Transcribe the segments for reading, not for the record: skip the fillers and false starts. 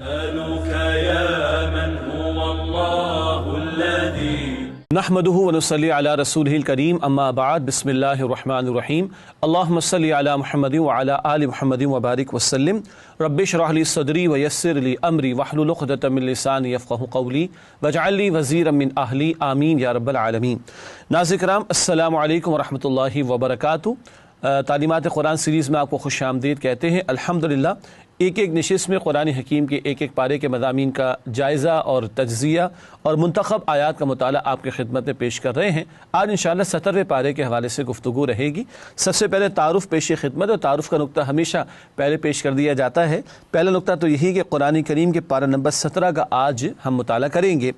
نسألك يا من هو الله الذي نحمده ونصلي على رسوله الكريم اما بعد بسم الله الرحمن الرحيم اللهم صل على محمد وعلى آل محمد وبارك وسلم رب اشرح لي صدري ويسر لي امري واحلل عقدة من لساني يفقهوا قولي واجعل لي وزيرا من اهلي آمین یا رب العالمین۔ ناظرین کرام السلام علیکم ورحمۃ اللہ وبرکاتہ۔ تعلیمات قرآن سیریز میں آپ کو خوش آمدید کہتے ہیں۔ الحمدللہ ایک ایک نشست میں قرآن حکیم کے ایک ایک پارے کے مضامین کا جائزہ اور تجزیہ اور منتخب آیات کا مطالعہ آپ کی خدمت میں پیش کر رہے ہیں۔ آج انشاءاللہ 17ویں پارے کے حوالے سے گفتگو رہے گی۔ سب سے پہلے تعارف پیش خدمت، اور تعارف کا نقطہ ہمیشہ پہلے پیش کر دیا جاتا ہے۔ پہلا نقطہ تو یہی کہ قرآن کریم کے پارہ نمبر 17 کا آج ہم مطالعہ کریں گے،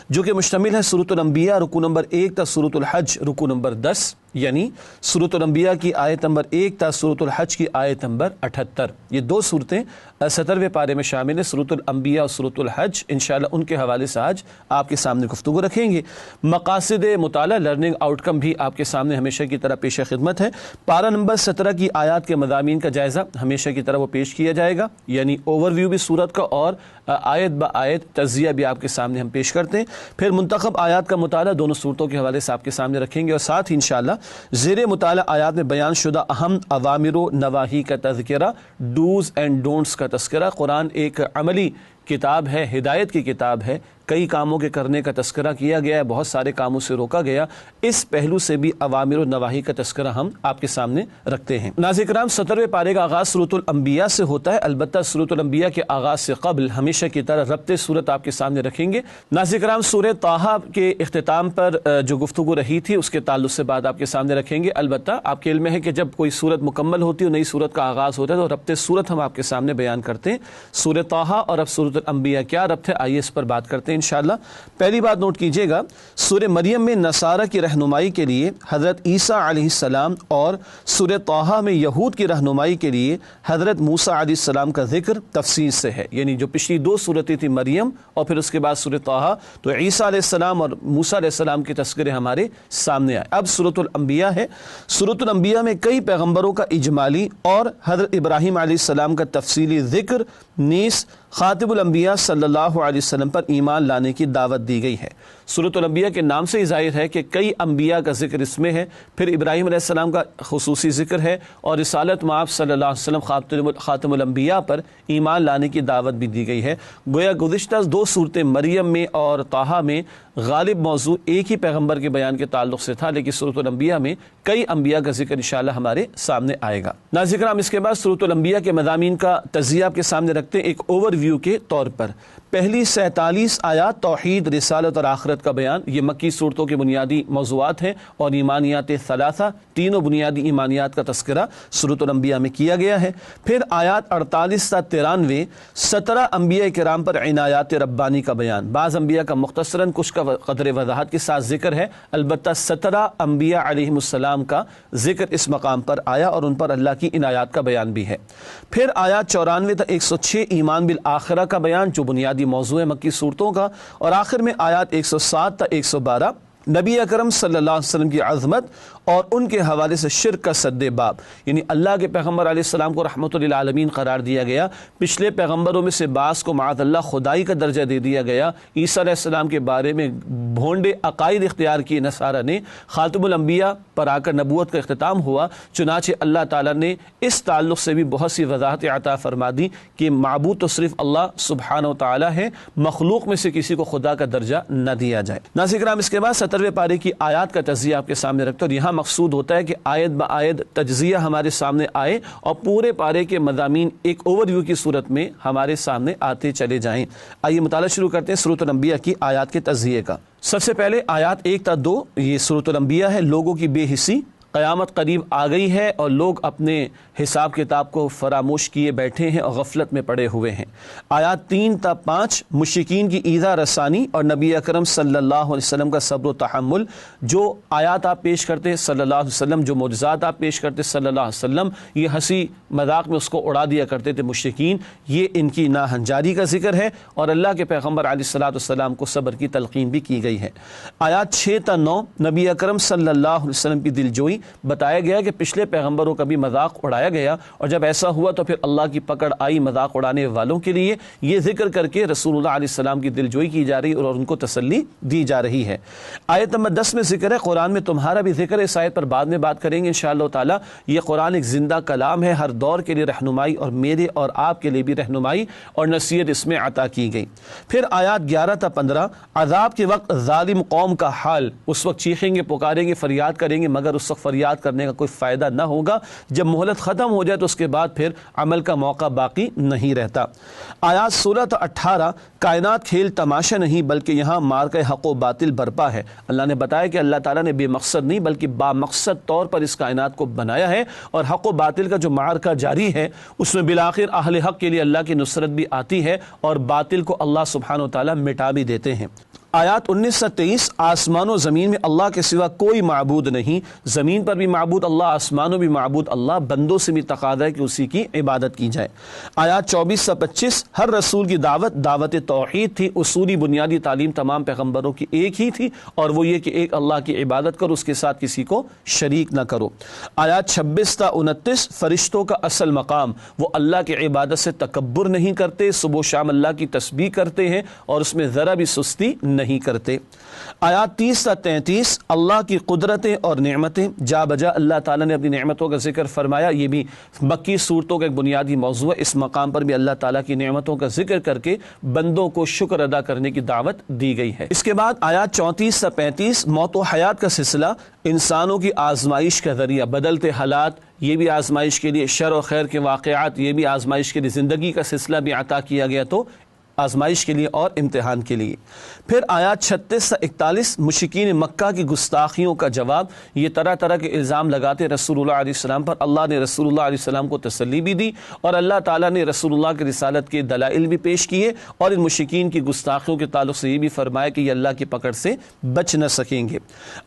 جو کہ مشتمل ہے سورۃ الانبیاء رکوع نمبر 1 تا سورۃ الحج رکوع نمبر 10، یعنی سورۃ الانبیاء کی آیت نمبر 1 تا سورۃ الحج کی آیت نمبر 78۔ یہ دو صورتیں 17ویں پارے میں شامل ہیں، سورۃ الانبیاء اور سورۃ الحج۔ انشاءاللہ ان کے حوالے سے آج آپ کے سامنے گفتگو رکھیں گے۔ مقاصد مطالعہ، لرننگ آؤٹ کم بھی آپ کے سامنے ہمیشہ کی طرح پیش خدمت ہے۔ پارہ نمبر 17 کی آیات کے مضامین کا جائزہ ہمیشہ کی طرح وہ پیش کیا جائے گا، یعنی اوور ویو بھی سورت کا اور آیت با آیت تجزیہ بھی آپ کے سامنے ہم پیش کرتے ہیں۔ پھر منتخب آیات کا مطالعہ دونوں صورتوں کے حوالے سے آپ کے سامنے رکھیں گے، اور ساتھ ہی انشاءاللہ زیر مطالعہ آیات میں بیان شدہ اہم اوامر و نواہی کا تذکرہ، ڈوز اینڈ ڈونٹس کا تذکرہ۔ قرآن ایک عملی کتاب ہے، ہدایت کی کتاب ہے، کئی کاموں کے کرنے کا تذکرہ کیا گیا ہے، بہت سارے کاموں سے روکا گیا۔ اس پہلو سے بھی اوامر و نواہی کا تذکرہ ہم آپ کے سامنے رکھتے ہیں۔ ناظرین کرام، 17ویں پارے کا آغاز سورۃ الانبیاء سے ہوتا ہے، البتہ سورۃ الانبیاء کے آغاز سے قبل ہمیشہ کی طرح ربط سورت آپ کے سامنے رکھیں گے۔ ناظرین کرام، سورہ طٰہٰ کے اختتام پر جو گفتگو رہی تھی اس کے تعلق سے بات آپ کے سامنے رکھیں گے۔ البتہ آپ کے علم میں ہے کہ جب کوئی سورت مکمل ہوتی ہے، نئی سورت کا آغاز ہوتا ہے، تو ربط سورت ہم آپ کے سامنے بیان کرتے ہیں۔ سورہ طٰہٰ اور اب سورۃ الانبیاء کیا ربط ہے، آئیے اس پر بات کرتے ہیں انشاءاللہ۔ پہلی بات نوٹ کیجئے گا، سورہ مریم میں نصارہ کی رہنمائی کے لیے حضرت عیسیٰ علیہ السلام، اور سورہ طٰہٰ میں یہود کی رہنمائی کے لیے حضرت موسیٰ علیہ السلام کا ذکر تفصیل سے ہے۔ یعنی جو پچھلی دو صورتیں تھیں مریم اور پھر اس کے بعد سورہ طٰہٰ، تو عیسیٰ علیہ السلام اور موسیٰ علیہ السلام کے تذکرے ہمارے سامنے آئے۔ اب سورۃ الانبیاء ہے۔ سورۃ الانبیاء میں کئی پیغمبروں کا اجمالی اور حضرت ابراہیم علیہ السلام کا تفصیلی ذکر، نیز خاتم الانبیاء صلی اللہ علیہ وسلم پر ایمان لانے کی دعوت دی گئی ہے۔ سورۃ الانبیاء کے نام سے ہی ظاہر ہے کہ کئی انبیاء کا ذکر اس میں ہے، پھر ابراہیم علیہ السلام کا خصوصی ذکر ہے، اور رسالت مآب صلی اللہ علیہ وسلم خاتم الانبیاء پر ایمان لانے کی دعوت بھی دی گئی ہے۔ گویا گزشتہ دو صورتیں مریم میں اور طٰہٰ میں غالب موضوع ایک ہی پیغمبر کے بیان کے تعلق سے تھا، لیکن سورۃ الانبیاء میں کئی انبیاء کا ذکر انشاءاللہ ہمارے سامنے آئے گا۔ ناظرین کرام، اس کے بعد سورۃ الانبیاء کے مضامین کا تجزیہ آپ کے سامنے رکھتے ہیں ایک اوور ویو کے طور پر۔ پہلی 47 آیات توحید، رسالت اور آخرت کا بیان، یہ مکی صورتوں کے بنیادی موضوعات ہیں، اور ایمانیات ثلاثہ، تینوں بنیادی ایمانیات کا تذکرہ سورۃ الانبیاء میں کیا گیا ہے۔ پھر آیات 48 تا 93 17 انبیاء کرام پر عنایات ربانی کا بیان، بعض انبیاء کا مختصراً کچھ کا قدر وضاحت کے ساتھ ذکر ہے، البتہ 17 انبیاء علیہم السلام کا ذکر اس مقام پر آیا اور ان پر اللہ کی عنایات کا بیان بھی ہے۔ پھر آیات 94 تا 106 ایمان بالآخرہ کا بیان، جو بنیادی موضوع ہے مکی صورتوں کا، اور آخر میں آیات 107 تا 112 نبی اکرم صلی اللہ علیہ وسلم کی عظمت اور ان کے حوالے سے شرک کا سد باب، یعنی اللہ کے پیغمبر علیہ السلام کو رحمت للعالمین قرار دیا گیا، پچھلے پیغمبروں میں سے بعض کو معاذ اللہ خدائی کا درجہ دے دیا گیا، عیسیٰ علیہ السلام کے بارے میں بھونڈے عقائد اختیار کیے نصارہ نے، خاتم الانبیاء پر آ کر نبوت کا اختتام ہوا، چنانچہ اللہ تعالیٰ نے اس تعلق سے بھی بہت سی وضاحت عطا فرما دی کہ معبود تو صرف اللہ سبحانہ و تعالیٰ ہے، مخلوق میں سے کسی کو خدا کا درجہ نہ دیا جائے۔ ناظرین کرام، اس کے بعد 17ویں پارے کی آیات کا تجزیہ آپ کے سامنے رکھتے ہیں، اور یہاں مقصود ہوتا ہے کہ آیت با آیت تجزیہ ہمارے سامنے آئے اور پورے پارے کے مضامین ایک اوور ویو کی صورت میں ہمارے سامنے آتے چلے جائیں۔ آئیے مطالعہ شروع کرتے ہیں سورۃ الانبیاء کی آیات کے تجزیے کا۔ سب سے پہلے آیات 1 تا 2، یہ سورۃ الانبیاء ہے۔ لوگوں کی بے حسی، قیامت قریب آ گئی ہے اور لوگ اپنے حساب کتاب کو فراموش کیے بیٹھے ہیں اور غفلت میں پڑے ہوئے ہیں۔ آیات 3 تا 5 مشرکین کی ایذا رسانی اور نبی اکرم صلی اللہ علیہ وسلم کا صبر و تحمل، جو آیات آپ پیش کرتے صلی اللہ علیہ وسلم، جو معجزات آپ پیش کرتے صلی اللہ علیہ وسلم، یہ ہنسی مذاق میں اس کو اڑا دیا کرتے تھے مشرکین، یہ ان کی ناہنجاری کا ذکر ہے، اور اللہ کے پیغمبر علیہ الصلوۃ والسلام کو صبر کی تلقین بھی کی گئی ہے۔ آیات 6 تا 9 نبی اکرم صلی اللہ علیہ وسلم کی دلجوئی گئی، بتایا گیا کہ پچھلے پیغمبروں کا بھی مذاق اڑایا گیا، اور جب ایسا ہوا تو پھر اللہ کی پکڑ آئی مذاق اڑانے والوں کے لیے۔ یہ ذکر کر کے رسول اللہ علیہ السلام کی دلجوئی کی جا رہی اور ان کو تسلی دی جا رہی ہے۔ آیت نمبر 10 میں ذکر ہے قرآن میں تمہارا بھی ذکر ہے، اس آیت پر بعد میں بات کریں گے انشاءاللہ تعالی۔ یہ قرآن ایک زندہ کلام ہے، ہر دور کے لیے رہنمائی اور میرے اور آپ کے لیے بھی رہنمائی اور نصیحت اس میں عطا کی گئی۔ پھر آیات 11 تا 15، عذاب کے وقت ظالم قوم کا حال، اس وقت چیخیں گے، پکاریں گے، فریاد کریں گے، مگر اس وقت فریاد کرنے کا کوئی فائدہ نہ ہوگا۔ جب مہلت ختم ہو جائے تو اس کے بعد پھر عمل کا موقع باقی نہیں رہتا۔ آیات 16 تا 18، کائنات کھیل تماشا نہیں بلکہ یہاں مارکہ حق و باطل برپا ہے۔ اللہ نے بتایا کہ اللہ تعالیٰ نے بے مقصد نہیں بلکہ بامقصد طور پر اس کائنات کو بنایا ہے، اور حق و باطل کا جو معرکہ جاری ہے اس میں بالآخر اہل حق کے لیے اللہ کی نصرت بھی آتی ہے اور باطل کو اللہ سبحانہ و تعالیٰ مٹا بھی دیتے ہیں۔ آیات 19 سے 23، آسمان و زمین میں اللہ کے سوا کوئی معبود نہیں، زمین پر بھی معبود اللہ، آسمانوں بھی معبود اللہ، بندوں سے بھی تقاضا ہے کہ اسی کی عبادت کی جائے۔ آیات 24 سے 25، ہر رسول کی دعوت توحید تھی، اصولی بنیادی تعلیم تمام پیغمبروں کی ایک ہی تھی، اور وہ یہ کہ ایک اللہ کی عبادت کرو، اس کے ساتھ کسی کو شریک نہ کرو۔ آیات 26 تا 29، فرشتوں کا اصل مقام، وہ اللہ کی عبادت سے تکبر نہیں کرتے، صبح و شام اللہ کی تسبیح کرتے ہیں اور اس میں ذرا بھی سستی نہیں کرتے۔ آیات 30 تا 33، اللہ کی قدرتیں اور نعمتیں، جا بجا اللہ تعالیٰ نے اپنی نعمتوں کا ذکر فرمایا۔ یہ بھی مکی صورتوں کا ایک بنیادی موضوع ہے، اس مقام پر بھی اللہ تعالیٰ کی نعمتوں کا ذکر کر کے بندوں کو شکر ادا کرنے کی دعوت دی گئی ہے۔ اس کے بعد آیات 34 سے 35، موت و حیات کا سلسلہ، انسانوں کی آزمائش کا ذریعہ، بدلتے حالات یہ بھی آزمائش کے لیے، شر و خیر کے واقعات یہ بھی آزمائش کے لیے، زندگی کا سلسلہ بھی عطا کیا گیا تو آزمائش کے لیے اور امتحان کے لیے۔ پھر آیات 36 سے 41، مشرکین مکہ کی گستاخیوں کا جواب، یہ طرح طرح کے الزام لگاتے رسول اللہ علیہ السلام پر، اللہ نے رسول اللہ علیہ السلام کو تسلی بھی دی اور اللہ تعالیٰ نے رسول اللہ کی رسالت کے دلائل بھی پیش کیے، اور ان مشرکین کی گستاخیوں کے تعلق سے یہ بھی فرمایا کہ یہ اللہ کی پکڑ سے بچ نہ سکیں گے۔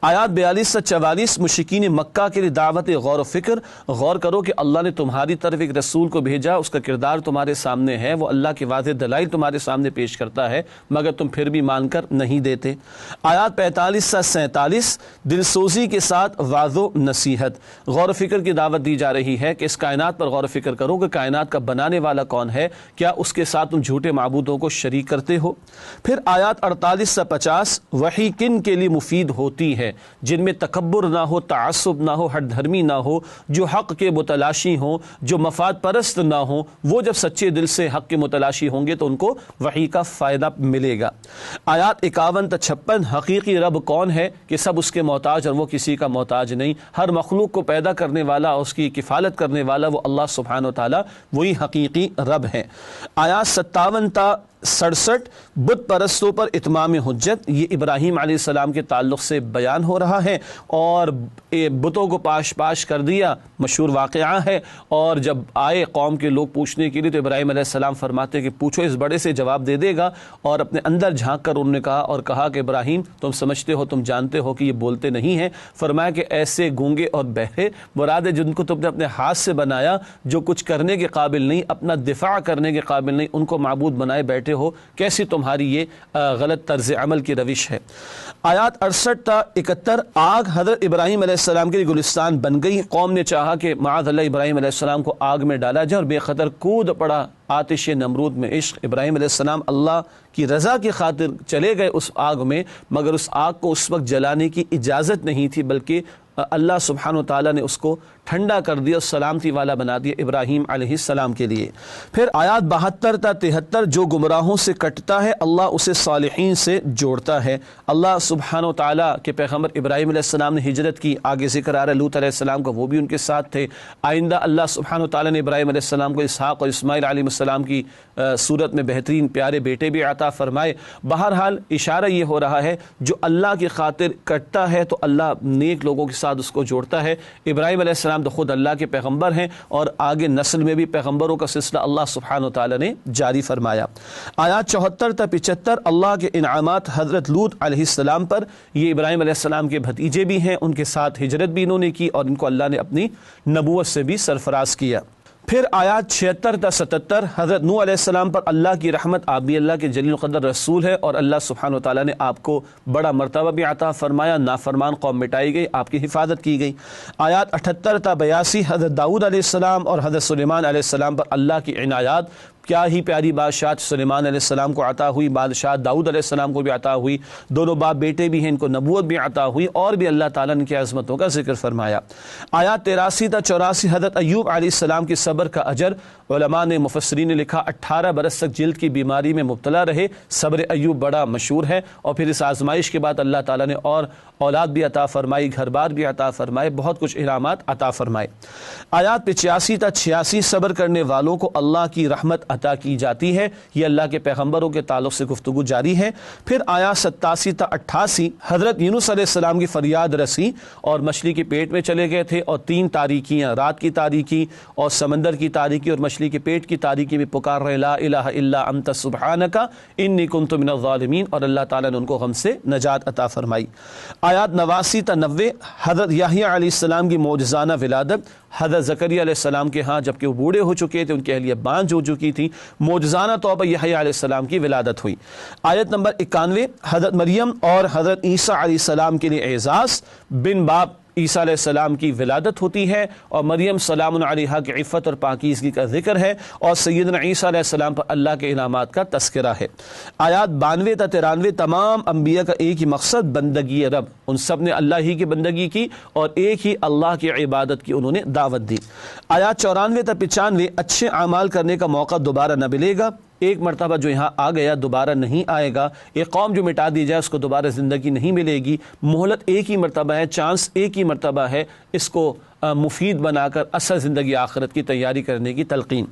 آیات 42 سے 44، مشرکین مکہ کے لیے دعوت غور و فکر، غور کرو کہ اللہ نے تمہاری طرف ایک رسول کو بھیجا، اس کا کردار تمہارے سامنے ہے، وہ اللہ کے واضح دلائل تمہارے سامنے پیش کرتا ہے، مگر تم پھر بھی مان کر نہیں دیتے۔ آیات 45 سے 47، دل سوزی کے ساتھ واضح نصیحت، غور و فکر کی دعوت دی جا رہی ہے کہ اس کائنات پر غور و فکر کرو کہ کائنات کا بنانے والا کون ہے، کیا اس کے ساتھ تم جھوٹے معبودوں کو شریک کرتے ہو۔ پھر آیات 48 سے 50، وحی کن کے لیے مفید ہوتی ہے، جن میں تکبر نہ ہو، تعصب نہ ہو، ہٹ دھرمی نہ ہو، جو حق کے متلاشی ہوں، جو مفاد پرست نہ ہوں، وہ جب سچے دل سے حق کے متلاشی ہوں گے تو ان کو وحی کا فائدہ ملے گا۔ آیات 51 تا 56، حقیقی رب کون ہے کہ سب اس کے محتاج اور وہ کسی کا محتاج نہیں، ہر مخلوق کو پیدا کرنے والا اور اس کی کفالت کرنے والا وہ اللہ سبحانہ و تعالیٰ، وہی حقیقی رب ہے۔ آیات 57 تا 67، بت پرستوں پر اتمام حجت، یہ ابراہیم علیہ السلام کے تعلق سے بیان ہو رہا ہے، اور بتوں کو پاش پاش کر دیا، مشہور واقعہ ہے، اور جب آئے قوم کے لوگ پوچھنے کے لیے تو ابراہیم علیہ السلام فرماتے کہ پوچھو، اس بڑے سے جواب دے دے گا، اور اپنے اندر جھانک کر انہوں نے کہا کہ ابراہیم تم سمجھتے ہو، تم جانتے ہو کہ یہ بولتے نہیں ہیں، فرمایا کہ ایسے گونگے اور بہرے مراد ہے جن کو تم نے اپنے ہاتھ سے بنایا، جو کچھ کرنے کے قابل نہیں، اپنا دفاع کرنے کے قابل نہیں، ان کو معبود بنائے بیٹھے ہو، کیسی تمہاری یہ غلط طرز عمل کی روش ہے۔ آیات 68 تا 71، آگ حضرت ابراہیم علیہ السلام کے لیے گلستان بن گئی، قوم نے چاہا کہ معاذ اللہ ابراہیم علیہ السلام کو آگ میں ڈالا جائے، اور بے خطر کود پڑا آتش نمرود میں عشق۔ ابراہیم علیہ السلام اللہ کی رضا کی خاطر چلے گئے اس آگ میں، مگر اس آگ کو اس وقت جلانے کی اجازت نہیں تھی، بلکہ اللہ سبحانہ و تعالیٰ نے اس کو ٹھنڈا کر دیا، سلامتی والا بنا دیا ابراہیم علیہ السلام کے لیے۔ پھر آیات 72 تا 73، جو گمراہوں سے کٹتا ہے اللہ اسے صالحین سے جوڑتا ہے۔ اللہ سبحانہ و تعالیٰ کے پیغمبر ابراہیم علیہ السلام نے ہجرت کی، آگے ذکر آ رہا ہے لوط علیہ السلام کا، وہ بھی ان کے ساتھ تھے۔ آئندہ اللہ سبحانہ و تعالیٰ نے ابراہیم علیہ السلام کو اسحاق اور اسماعیل علیہ السلام کی صورت میں بہترین پیارے بیٹے بھی عطا فرمائے۔ بہرحال اشارہ یہ ہو رہا ہے جو اللہ کی خاطر کٹتا ہے تو اللہ نیک لوگوں کے ساتھ اس کو جوڑتا ہے۔ ابراہیم علیہ السلام تو خود اللہ کے پیغمبر ہیں، اور آگے نسل میں بھی پیغمبروں کا سلسلہ اللہ سبحانہ و تعالیٰ نے جاری فرمایا۔ آیات 74 تا 75، اللہ کے انعامات حضرت لوط علیہ السلام پر، یہ ابراہیم علیہ السلام کے بھتیجے بھی ہیں، ان کے ساتھ ہجرت بھی انہوں نے کی، اور ان کو اللہ نے اپنی نبوت سے بھی سرفراز کیا۔ پھر آیات 76 تا 77 حضرت نوح علیہ السلام پر اللہ کی رحمت، آپ بھی اللہ کے جلیل القدر رسول ہے اور اللہ سبحانہ وتعالیٰ نے آپ کو بڑا مرتبہ بھی عطا فرمایا، نافرمان قوم مٹائی گئی، آپ کی حفاظت کی گئی۔ آیات 78 تا 82 حضرت داؤد علیہ السلام اور حضرت سلیمان علیہ السلام پر اللہ کی عنایات، کیا ہی پیاری بادشاہت سلیمان علیہ السلام کو عطا ہوئی، بادشاہ داؤد علیہ السلام کو بھی عطا ہوئی، دونوں باپ بیٹے بھی ہیں، ان کو نبوت بھی عطا ہوئی، اور بھی اللہ تعالیٰ نے کی عظمتوں کا ذکر فرمایا۔ آیات 83 تا 84 حضرت ایوب علیہ السلام کی صبر کا اجر، علماء نے مفسرین نے لکھا 18 برس تک جلد کی بیماری میں مبتلا رہے، صبر ایوب بڑا مشہور ہے، اور پھر اس آزمائش کے بعد اللہ تعالیٰ نے اور اولاد بھی عطا فرمائی، گھر بار بھی عطا فرمائے، بہت کچھ انعامات عطا فرمائے۔ آیات 85 تا 86 صبر کرنے والوں کو اللہ کی رحمت عطا کی جاتی ہے، یہ اللہ کے پیغمبروں کے تعلق سے گفتگو جاری ہے۔ پھر آیات 87 تا 88 حضرت یونس علیہ السلام کی فریاد رسی اور مچھلی کے پیٹ میں چلے گئے تھے، اور 3 تاریکیاں، رات کی تاریکی اور سمندر کی تاریکی اور مچھلی کے پیٹ کی تاریکی میں پکار رہے، لا الہ الا انت سبحانک انی کنت من الظالمین، اور اللہ تعالیٰ نے ان کو غم سے نجات عطا فرمائی۔ آیات 89 تا 90 حضرت یحییٰ علیہ السلام کی معجزانہ ولادت، حضرت زکریا علیہ السلام کے ہاں جبکہ وہ بوڑھے ہو چکے تھے، ان کی اہلیہ بانجھ ہو چکی تھی، معجزانہ طور پر یحییٰ علیہ السلام کی ولادت ہوئی۔ آیت نمبر 91 حضرت مریم اور حضرت عیسیٰ علیہ السلام کے لیے اعزاز، بن باپ عیسیٰ علیہ السلام کی ولادت ہوتی ہے، اور مریم سلام علیہا کی عفت اور پاکیزگی کا ذکر ہے، اور سیدنا عیسیٰ علیہ السلام پر اللہ کے انعامات کا تذکرہ ہے۔ آیات 92 تا 93 تمام انبیاء کا ایک ہی مقصد، بندگی رب، ان سب نے اللہ ہی کی بندگی کی اور ایک ہی اللہ کی عبادت کی انہوں نے دعوت دی۔ آیات 94 تا 95 اچھے اعمال کرنے کا موقع دوبارہ نہ ملے گا، ایک مرتبہ جو یہاں آ گیا دوبارہ نہیں آئے گا، ایک قوم جو مٹا دی جائے اس کو دوبارہ زندگی نہیں ملے گی، مہلت ایک ہی مرتبہ ہے، چانس ایک ہی مرتبہ ہے، اس کو مفید بنا کر اصل زندگی آخرت کی تیاری کرنے کی تلقین۔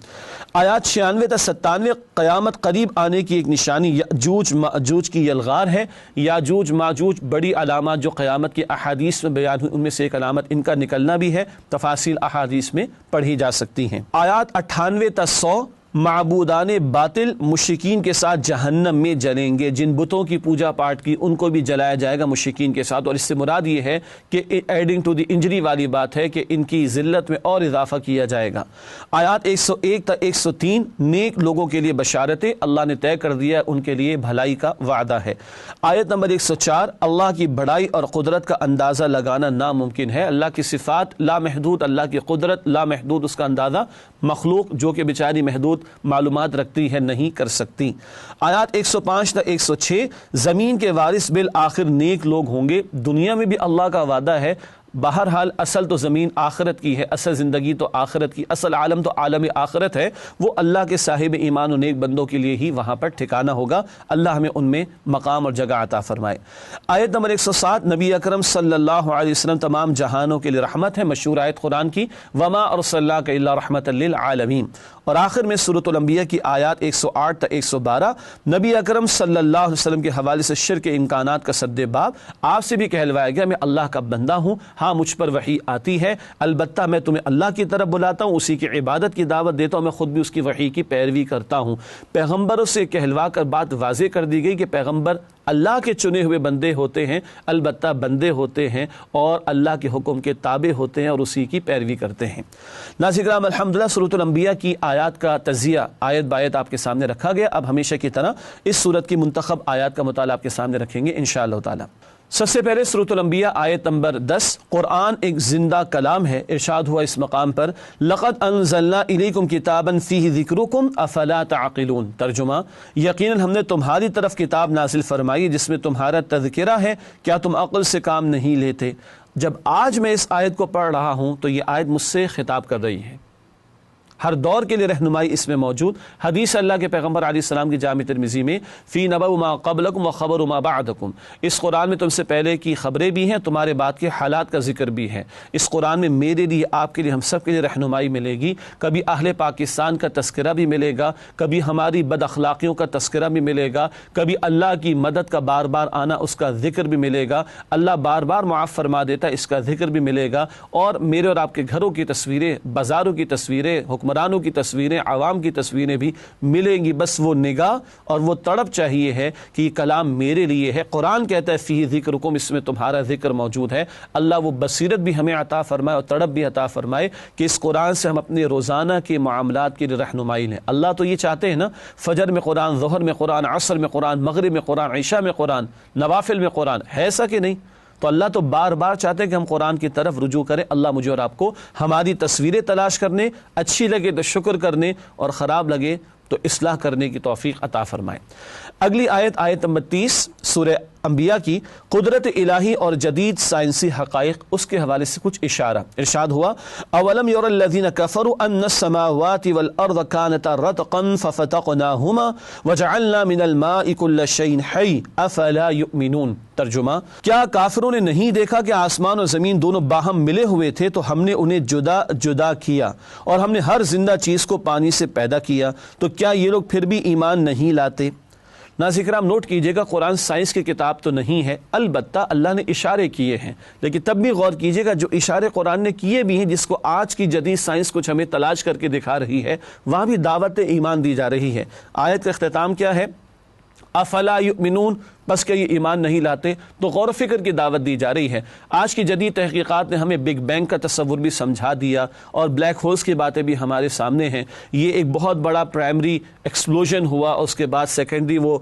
آیات 96 تا 97 قیامت قریب آنے کی ایک نشانی یاجوج ماجوج کی یلغار ہے، یاجوج ماجوج بڑی علامات جو قیامت کی احادیث میں بیان ہوئی، ان میں سے ایک علامت ان کا نکلنا بھی ہے، تفاصیل احادیث میں پڑھی جا سکتی ہیں۔ آیات 98 تا 100 معبودان باطل مشرکین کے ساتھ جہنم میں جلیں گے، جن بتوں کی پوجا پاٹ کی ان کو بھی جلایا جائے گا مشرکین کے ساتھ، اور اس سے مراد یہ ہے کہ ایڈنگ ٹو دی انجری والی بات ہے کہ ان کی ذلت میں اور اضافہ کیا جائے گا۔ آیات 101 تا 103 نیک لوگوں کے لیے بشارتیں، اللہ نے طے کر دیا ان کے لیے بھلائی کا وعدہ ہے۔ آیت نمبر 104 اللہ کی بڑائی اور قدرت کا اندازہ لگانا ناممکن ہے، اللہ کی صفات لامحدود، اللہ کی قدرت لامحدود، اس کا اندازہ مخلوق جو کہ بیچاری محدود معلومات رکھتی ہے نہیں کر سکتی۔ آیات 105 تا 106 زمین کے وارث بالآخر نیک لوگ ہوں گے، دنیا میں بھی اللہ کا وعدہ ہے، بہرحال اصل تو زمین آخرت کی ہے، اصل زندگی تو آخرت کی، اصل عالم تو عالم آخرت ہے، وہ اللہ کے صاحب ایمان و نیک بندوں کے لیے ہی وہاں پر ٹھکانہ ہوگا، اللہ ہمیں ان میں مقام اور جگہ عطا فرمائے۔ آیت نمبر 107 نبی اکرم صلی اللہ علیہ وسلم تمام جہانوں کے لیے رحمت ہے، مشہور آیت قرآن کی، وما ارسلناک الا رحمۃ للعالمین۔ اور آخر میں سورۃ الانبیاء کی آیات 108 تا 112 نبی اکرم صلی اللہ علیہ وسلم کے حوالے سے شرک کے امکانات کا سد باب، آپ سے بھی کہلوایا گیا میں اللہ کا بندہ ہوں، ہاں مجھ پر وحی آتی ہے، البتہ میں تمہیں اللہ کی طرف بلاتا ہوں، اسی کی عبادت کی دعوت دیتا ہوں، میں خود بھی اس کی وحی کی پیروی کرتا ہوں۔ پیغمبروں سے کہلوا کر بات واضح کر دی گئی کہ پیغمبر اللہ کے چنے ہوئے بندے ہوتے ہیں، البتہ بندے ہوتے ہیں اور اللہ کے حکم کے تابع ہوتے ہیں اور اسی کی پیروی کرتے ہیں۔ ناظرین کرام الحمدللہ سورۃ الانبیاء کی آیات کا تجزیہ آیت بایت آپ کے سامنے رکھا گیا، اب ہمیشہ کی طرح اس سورت کی منتخب آیات کا مطالعہ آپ کے سامنے رکھیں گے انشاءاللہ تعالی۔ سب سے پہلے سورۃ الانبیاء آیت نمبر 10، قرآن ایک زندہ کلام ہے، ارشاد ہوا اس مقام پر لقد انزلنا الیکم کتابا فیہ ذکرکم افلا تعقلون، ترجمہ یقیناً ہم نے تمہاری طرف کتاب نازل فرمائی جس میں تمہارا تذکرہ ہے، کیا تم عقل سے کام نہیں لیتے؟ جب آج میں اس آیت کو پڑھ رہا ہوں تو یہ آیت مجھ سے خطاب کر رہی ہے، ہر دور کے لیے رہنمائی اس میں موجود۔ حدیث اللہ کے پیغمبر علیہ السلام کی جامع ترمذی میں فی نبأ ما قبلکم و خبر ما بعدکم، اس قرآن میں تم سے پہلے کی خبریں بھی ہیں، تمہارے بعد کے حالات کا ذکر بھی ہے۔ اس قرآن میں میرے لیے، آپ کے لیے، ہم سب کے لیے رہنمائی ملے گی، کبھی اہل پاکستان کا تذکرہ بھی ملے گا، کبھی ہماری بد اخلاقیوں کا تذکرہ بھی ملے گا، کبھی اللہ کی مدد کا بار بار آنا اس کا ذکر بھی ملے گا، اللہ بار بار معاف فرما دیتا ہے اس کا ذکر بھی ملے گا، اور میرے اور آپ کے گھروں کی تصویریں، بازاروں کی تصویریں، حکم حکمرانوں کی تصویریں، عوام کی تصویریں بھی ملیں گی، بس وہ نگاہ اور وہ تڑپ چاہیے ہے کہ یہ کلام میرے لیے ہے۔ قرآن کہتا ہے فیہ ذکرکم، اس میں تمہارا ذکر موجود ہے۔ اللہ وہ بصیرت بھی ہمیں عطا فرمائے اور تڑپ بھی عطا فرمائے کہ اس قرآن سے ہم اپنے روزانہ کے معاملات کے لیے رہنمائی لیں۔ اللہ تو یہ چاہتے ہیں نا، فجر میں قرآن، ظہر میں قرآن، عصر میں قرآن، مغرب میں قرآن، عشاء میں قرآن، نوافل میں قرآن، ہے ایسا کہ نہیں؟ تو اللہ تو بار بار چاہتے ہیں کہ ہم قرآن کی طرف رجوع کریں۔ اللہ مجھے اور آپ کو ہماری تصویریں تلاش کرنے، اچھی لگے تو شکر کرنے اور خراب لگے تو اصلاح کرنے کی توفیق عطا فرمائے۔ اگلی آیت، آیت نمبر 30 سورہ انبیاء کی، قدرت الہی اور جدید سائنسی حقائق، اس کے حوالے سے کچھ اشارہ۔ ارشاد ہوا اولم یر الذین کفروا ان السماوات والارض کانتا رتقا ففتقناہما وجعلنا من الماء کل شیء حی افلا یؤمنون۔ ترجمہ، کیا کافروں نے نہیں دیکھا کہ آسمان اور زمین دونوں باہم ملے ہوئے تھے تو ہم نے انہیں جدا جدا کیا اور ہم نے ہر زندہ چیز کو پانی سے پیدا کیا، تو کیا یہ لوگ پھر بھی ایمان نہیں لاتے؟ ناظرین کرام نوٹ کیجئے گا، قرآن سائنس کی کتاب تو نہیں ہے، البتہ اللہ نے اشارے کیے ہیں، لیکن تب بھی غور کیجئے گا جو اشارے قرآن نے کیے بھی ہیں، جس کو آج کی جدید سائنس کچھ ہمیں تلاش کر کے دکھا رہی ہے، وہاں بھی دعوت ایمان دی جا رہی ہے۔ آیت کا اختتام کیا ہے؟ افلا یؤمنون، بس کہ یہ ایمان نہیں لاتے، تو غور و فکر کی دعوت دی جا رہی ہے۔ آج کی جدید تحقیقات نے ہمیں بگ بینگ کا تصور بھی سمجھا دیا اور بلیک ہولز کی باتیں بھی ہمارے سامنے ہیں۔ یہ ایک بہت بڑا پرائمری ایکسپلوژن ہوا، اس کے بعد سیکنڈری وہ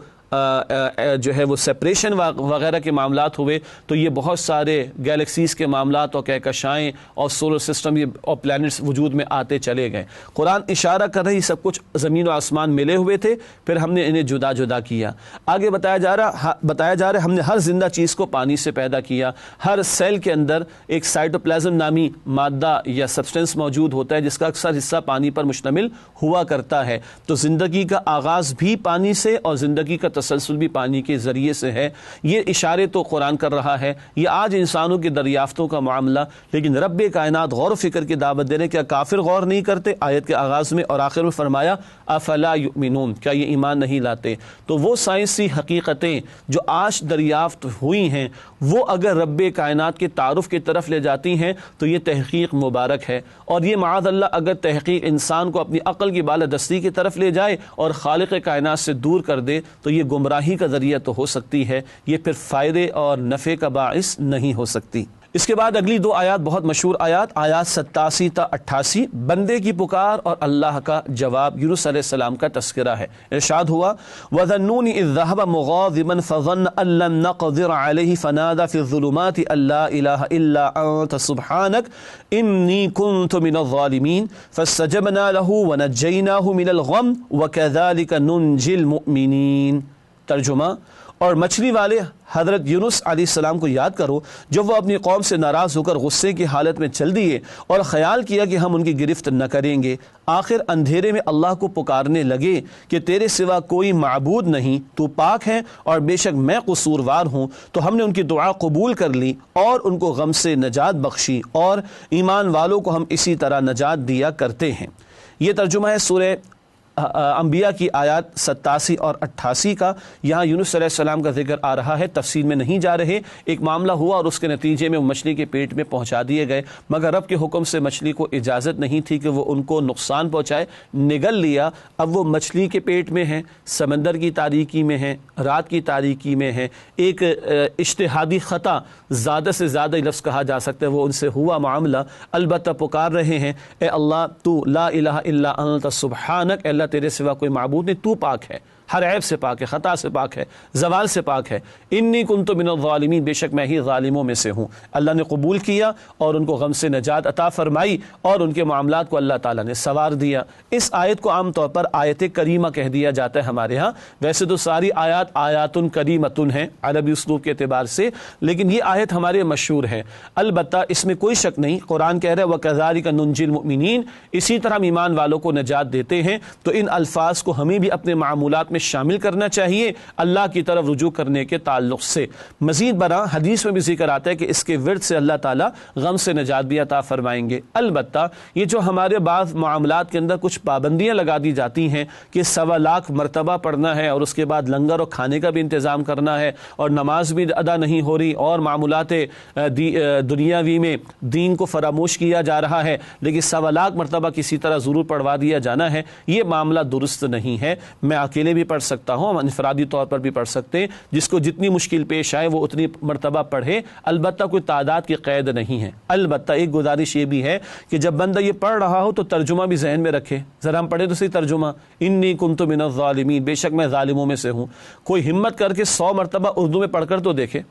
جو ہے وہ سیپریشن وغیرہ کے معاملات ہوئے، تو یہ بہت سارے گیلیکسیز کے معاملات اور کہکشائیں اور سولر سسٹم اور پلانٹس وجود میں آتے چلے گئے۔ قرآن اشارہ کر رہی سب کچھ زمین و آسمان ملے ہوئے تھے، پھر ہم نے انہیں جدا جدا کیا۔ آگے بتایا جا رہا ہے ہم نے ہر زندہ چیز کو پانی سے پیدا کیا۔ ہر سیل کے اندر ایک سائٹوپلازم نامی مادہ یا سبسٹنس موجود ہوتا ہے جس کا اکثر حصہ پانی پر مشتمل ہوا کرتا ہے، تو زندگی کا آغاز بھی پانی سے اور زندگی کا تسلسل بھی پانی کے ذریعے سے ہے۔ یہ اشارے تو قرآن کر رہا ہے، یہ آج انسانوں کی دریافتوں کا معاملہ، لیکن رب کائنات غور و فکر کی دعوت دے رہے، کیا کافر غور نہیں کرتے؟ آیت کے آغاز میں اور آخر میں فرمایا افلا یؤمنون، کیا یہ ایمان نہیں لاتے؟ تو وہ سائنسی حقیقتیں جو آج دریافت ہوئی ہیں، وہ اگر رب کائنات کے تعارف کی طرف لے جاتی ہیں تو یہ تحقیق مبارک ہے، اور یہ معاذ اللہ اگر تحقیق انسان کو اپنی عقل کی بالادستی کی طرف لے جائے اور خالق کائنات سے دور کر دے تو یہ گمراہی کا ذریعہ تو ہو سکتی ہے، یہ پھر فائدے اور نفع کا باعث نہیں ہو سکتی۔ اس کے بعد اگلی دو آیات بہت مشہور آیات 87 تا 88، بندے کی پکار اور اللہ کا جواب، یونس علیہ السلام کا تذکرہ ہے۔ ارشاد ہوا وَذَنُّونِ إِذْ ذَهَبَ مُغَاضِبًا فَظَنَّ أَن لَّن نَّقْدِرَ عَلَيْهِ فَنَادَى فِي الظُّلُمَاتِ أَن لَّا إِلَٰهَ إِلَّا أَنتَ سُبْحَانَكَ إِنِّي كُنتُ مِنَ الظَّالِمِينَ فَاسْتَجَبْنَا لَهُ وَنَجَّيْنَاهُ مِنَ الْغَمِّ وَكَذَٰلِكَ نُنجِي الْمُؤْمِنِينَ۔ ترجمہ، اور مچھلی والے حضرت یونس علیہ السلام کو یاد کرو جب وہ اپنی قوم سے ناراض ہو کر غصے کی حالت میں چل دیے اور خیال کیا کہ ہم ان کی گرفت نہ کریں گے، آخر اندھیرے میں اللہ کو پکارنے لگے کہ تیرے سوا کوئی معبود نہیں، تو پاک ہے اور بے شک میں قصوروار ہوں، تو ہم نے ان کی دعا قبول کر لی اور ان کو غم سے نجات بخشی، اور ایمان والوں کو ہم اسی طرح نجات دیا کرتے ہیں۔ یہ ترجمہ ہے سورہ انبیاء کی آیات 87 اور 88 کا۔ یہاں یونس علیہ السلام کا ذکر آ رہا ہے، تفصیل میں نہیں جا رہے۔ ایک معاملہ ہوا اور اس کے نتیجے میں وہ مچھلی کے پیٹ میں پہنچا دیے گئے، مگر رب کے حکم سے مچھلی کو اجازت نہیں تھی کہ وہ ان کو نقصان پہنچائے، نگل لیا۔ اب وہ مچھلی کے پیٹ میں ہیں، سمندر کی تاریکی میں ہیں، رات کی تاریکی میں ہیں، ایک اجتہادی خطا، زیادہ سے زیادہ لفظ کہا جا سکتا ہے، وہ ان سے ہوا معاملہ، البتہ پکار رہے ہیں اے اللہ تو لا الہ الا انت سبحانک، اللہ تیرے سوا کوئی معبود نہیں، تو پاک ہے، ہر عیب سے پاک ہے، خطا سے پاک ہے، زوال سے پاک ہے۔ انی کنت من الظالمین، بے شک میں ہی ظالموں میں سے ہوں۔ اللہ نے قبول کیا اور ان کو غم سے نجات عطا فرمائی اور ان کے معاملات کو اللہ تعالیٰ نے سنوار دیا۔ اس آیت کو عام طور پر آیت کریمہ کہہ دیا جاتا ہے ہمارے ہاں، ویسے تو ساری آیات آیات کریمتن ہیں عربی اسلوب کے اعتبار سے، لیکن یہ آیت ہمارے مشہور ہے۔ البتہ اس میں کوئی شک نہیں، قرآن کہہ رہا ہے وَكَذَلِكَ نُنْجِي الْمُؤْمِنِينَ، اسی طرح ہم ایمان والوں کو نجات دیتے ہیں۔ تو ان الفاظ کو ہمیں بھی اپنے معاملات میں میں شامل کرنا چاہیے اللہ کی طرف رجوع کرنے کے تعلق سے۔ مزید برآں حدیث میں بھی ذکر آتا ہے کہ اس کے ورد سے اللہ تعالیٰ غم سے نجات بھی عطا فرمائیں گے۔ البتہ یہ جو ہمارے بعض معاملات کے اندر کچھ پابندیاں لگا دی جاتی ہیں کہ 1.25 لاکھ مرتبہ پڑھنا ہے اور اس کے بعد لنگر اور کھانے کا بھی انتظام کرنا ہے اور نماز بھی ادا نہیں ہو رہی اور معمولات دنیاوی میں دین کو فراموش کیا جا رہا ہے، لیکن 1.25 لاکھ مرتبہ کسی طرح ضرور پڑھوا دیا جانا ہے، یہ معاملہ درست نہیں ہے۔ میں اکیلے بھی پڑھ سکتا ہوں، ہم انفرادی طور پر بھی پڑھ سکتے ہیں، جس کو جتنی مشکل پیش آئے وہ اتنی مرتبہ پڑھے، البتہ کوئی تعداد کی قید نہیں ہے۔ البتہ ایک گزارش یہ بھی ہے کہ جب بندہ یہ پڑھ رہا ہو تو ترجمہ بھی ذہن میں رکھے، ذرا ہم پڑھے تو صحیح ترجمہ، انی کنت من الظالمین، بے شک میں ظالموں میں سے ہوں۔ کوئی ہمت کر کے 100 مرتبہ اردو میں پڑھ کر تو دیکھے،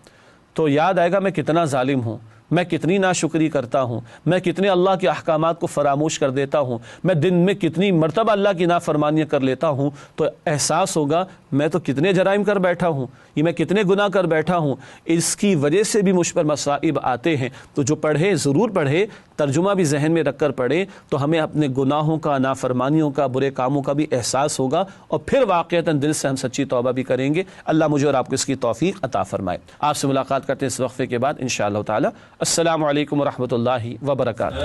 تو یاد آئے گا میں کتنا ظالم ہوں، میں کتنی ناشکری کرتا ہوں، میں کتنے اللہ کے احکامات کو فراموش کر دیتا ہوں، میں دن میں کتنی مرتبہ اللہ کی نافرمانیاں کر لیتا ہوں، تو احساس ہوگا میں تو کتنے جرائم کر بیٹھا ہوں، یہ میں کتنے گناہ کر بیٹھا ہوں، اس کی وجہ سے بھی مجھ پر مصائب آتے ہیں۔ تو جو پڑھے ضرور پڑھے، ترجمہ بھی ذہن میں رکھ کر پڑھے، تو ہمیں اپنے گناہوں کا، نافرمانیوں کا، برے کاموں کا بھی احساس ہوگا اور پھر واقعتاً دل سے ہم سچی توبہ بھی کریں گے۔ اللہ مجھے اور آپ کو اس کی توفیق عطا فرمائے۔ آپ سے ملاقات کرتے ہیں اس وقفے کے بعد انشاءاللہ تعالی۔ السلام علیکم ورحمۃ اللہ وبرکاتہ۔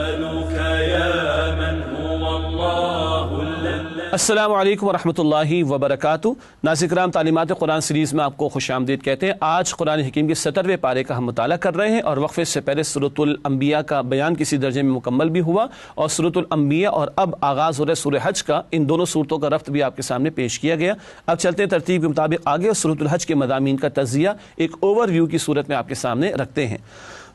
السلام علیکم ورحمۃ اللہ وبرکاتہ۔ ناظرین کرام، تعلیمات قرآن سیریز میں آپ کو خوش آمدید کہتے ہیں۔ آج قرآن حکیم کے 17ویں پارے کا ہم مطالعہ کر رہے ہیں اور وقفے سے پہلے سورۃ الانبیاء کا بیان کسی درجے میں مکمل بھی ہوا اور سورۃ الانبیاء اور اب آغاز ہو رہا ہے سورہ حج کا، ان دونوں صورتوں کا ربط بھی آپ کے سامنے پیش کیا گیا۔ اب چلتے ہیں ترتیب کے مطابق آگے اور سورۃ الحج کے مضامین کا تجزیہ ایک اوور ویو کی صورت میں آپ کے سامنے رکھتے ہیں۔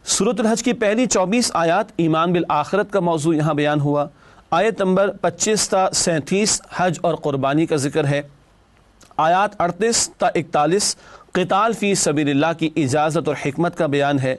سورۃ الحج کی پہلی 24 آیات ایمان بالآخرت کا موضوع یہاں بیان ہوا۔ آیت نمبر 25 تا 37 حج اور قربانی کا ذکر ہے۔ آیات 38 تا 41 قتال فی سبیل اللہ کی اجازت اور حکمت کا بیان ہے۔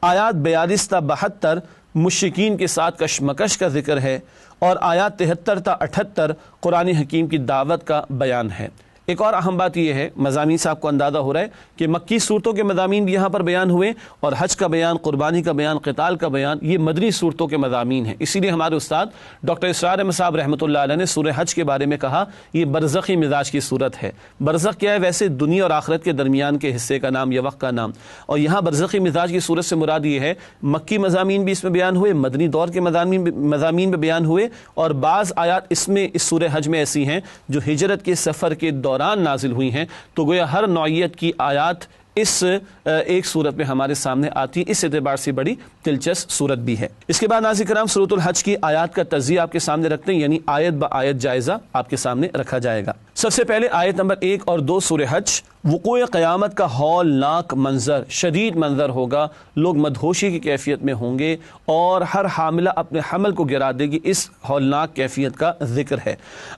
آیات 42 تا 72 مشرکین کے ساتھ کشمکش کا ذکر ہے اور آیات 73 تا 78 قرآن حکیم کی دعوت کا بیان ہے۔ ایک اور اہم بات یہ ہے، مضامین سے آپ کو اندازہ ہو رہا ہے کہ مکی صورتوں کے مضامین بھی یہاں پر بیان ہوئے اور حج کا بیان، قربانی کا بیان، قتال کا بیان، یہ مدنی صورتوں کے مضامین ہیں۔ اسی لیے ہمارے استاد ڈاکٹر اسرار احمد صاحب رحمۃ اللہ علیہ نے سورہ حج کے بارے میں کہا یہ برزخی مزاج کی صورت ہے۔ برزخ کیا ہے؟ ویسے دنیا اور آخرت کے درمیان کے حصے کا نام یا وقت کا نام، اور یہاں برزخی مزاج کی صورت سے مراد یہ ہے مکی مضامین بھی اس میں بیان ہوئے، مدنی دور کے مضامین بھی بیان ہوئے، اور بعض آیات اس میں اس سورہ حج میں ایسی ہیں جو ہجرت کے سفر کے دوران نازل ہوئی ہیں، تو گویا ہر نوعیت کی آیات اس ایک صورت میں ہمارے سامنے آتی ہے، اس اعتبار سے بڑی دلچسپ صورت بھی ہے۔ اس کے بعد ناظرین کرام سورۃ الحج کی آیات کا تجزیہ آپ کے سامنے رکھتے ہیں، یعنی آیت با آیت جائزہ آپ کے سامنے رکھا جائے گا۔ سب سے پہلے آیت نمبر 1 اور 2 سورہ حج۔ وقوع قیامت کا ہولناک منظر، شدید منظر ہوگا، لوگ مدہوشی کی کیفیت میں ہوں گے اور ہر حاملہ اپنے حمل کو گرا دے گی، اس ہولناک کیفیت کا ذکر ہے۔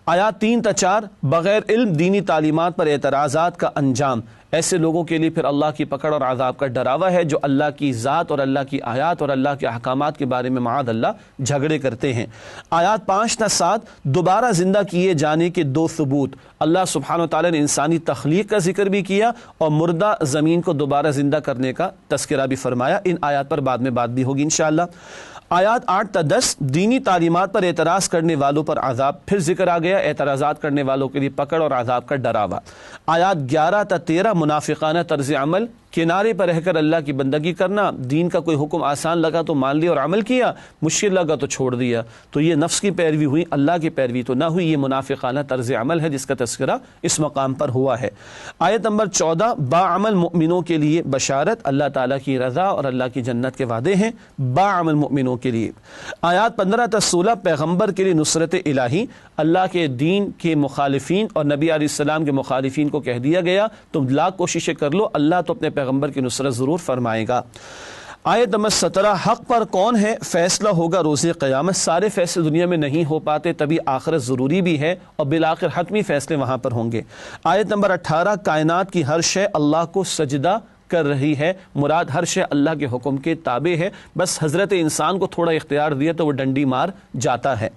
آیات 3 تا 4 بغیر علم دینی تعلیمات پر اعتراضات کا انجام، ایسے لوگوں کے لیے پھر اللہ کی پکڑ اور عذاب کا ڈراوا ہے جو اللہ کی ذات اور اللہ کی آیات اور اللہ کے احکامات کے بارے میں معاذ اللہ جھگڑے کرتے ہیں۔ آیات 5 تا 7 دوبارہ زندہ کیے جانے کے 2 ثبوت، اللہ سبحانہ وتعالی نے انسانی تخلیق کا ذکر بھی کیا اور مردہ زمین کو دوبارہ زندہ کرنے کا تذکرہ بھی فرمایا۔ ان آیات پر بعد میں بات بھی ہوگی انشاءاللہ۔ آیات 8 تا 10 دینی تعلیمات پر اعتراض کرنے والوں پر عذاب، پھر ذکر آ گیا اعتراضات کرنے والوں کے لیے پکڑ اور عذاب کا ڈراوا۔ آیات 11 تا 13 منافقانہ طرز عمل، کنارے پر رہ کر اللہ کی بندگی کرنا، دین کا کوئی حکم آسان لگا تو مان لیا اور عمل کیا، مشکل لگا تو چھوڑ دیا، تو یہ نفس کی پیروی ہوئی، اللہ کی پیروی تو نہ ہوئی، یہ منافقانہ طرز عمل ہے جس کا تذکرہ اس مقام پر ہوا ہے۔ آیت نمبر 14 باعمل مؤمنوں کے لیے بشارت، اللہ تعالیٰ کی رضا اور اللہ کی جنت کے وعدے ہیں باعمل مؤمنوں کے لیے۔ آیات 15 تا 16 پیغمبر کے لیے نصرت الہی، اللہ کے دین کے مخالفین اور نبی علیہ السلام کے مخالفین کو کہہ دیا گیا تم لاکھ کوششیں کر لو، اللہ تو اپنے پیغمبر کی نصرت ضرور فرمائے گا۔ آیت نمبر 17 حق پر کون ہے فیصلہ ہوگا روز قیامت، سارے فیصلے دنیا میں نہیں ہو پاتے، تبھی آخرت ضروری بھی ہے اور بالآخر حتمی فیصلے وہاں پر ہوں گے۔ آیت نمبر 18 کائنات کی ہر شے اللہ کو سجدہ کر رہی ہے، مراد ہر شے اللہ کے حکم کے تابع ہے، بس حضرت انسان کو تھوڑا اختیار دیا تو وہ ڈنڈی مار جاتا ہے۔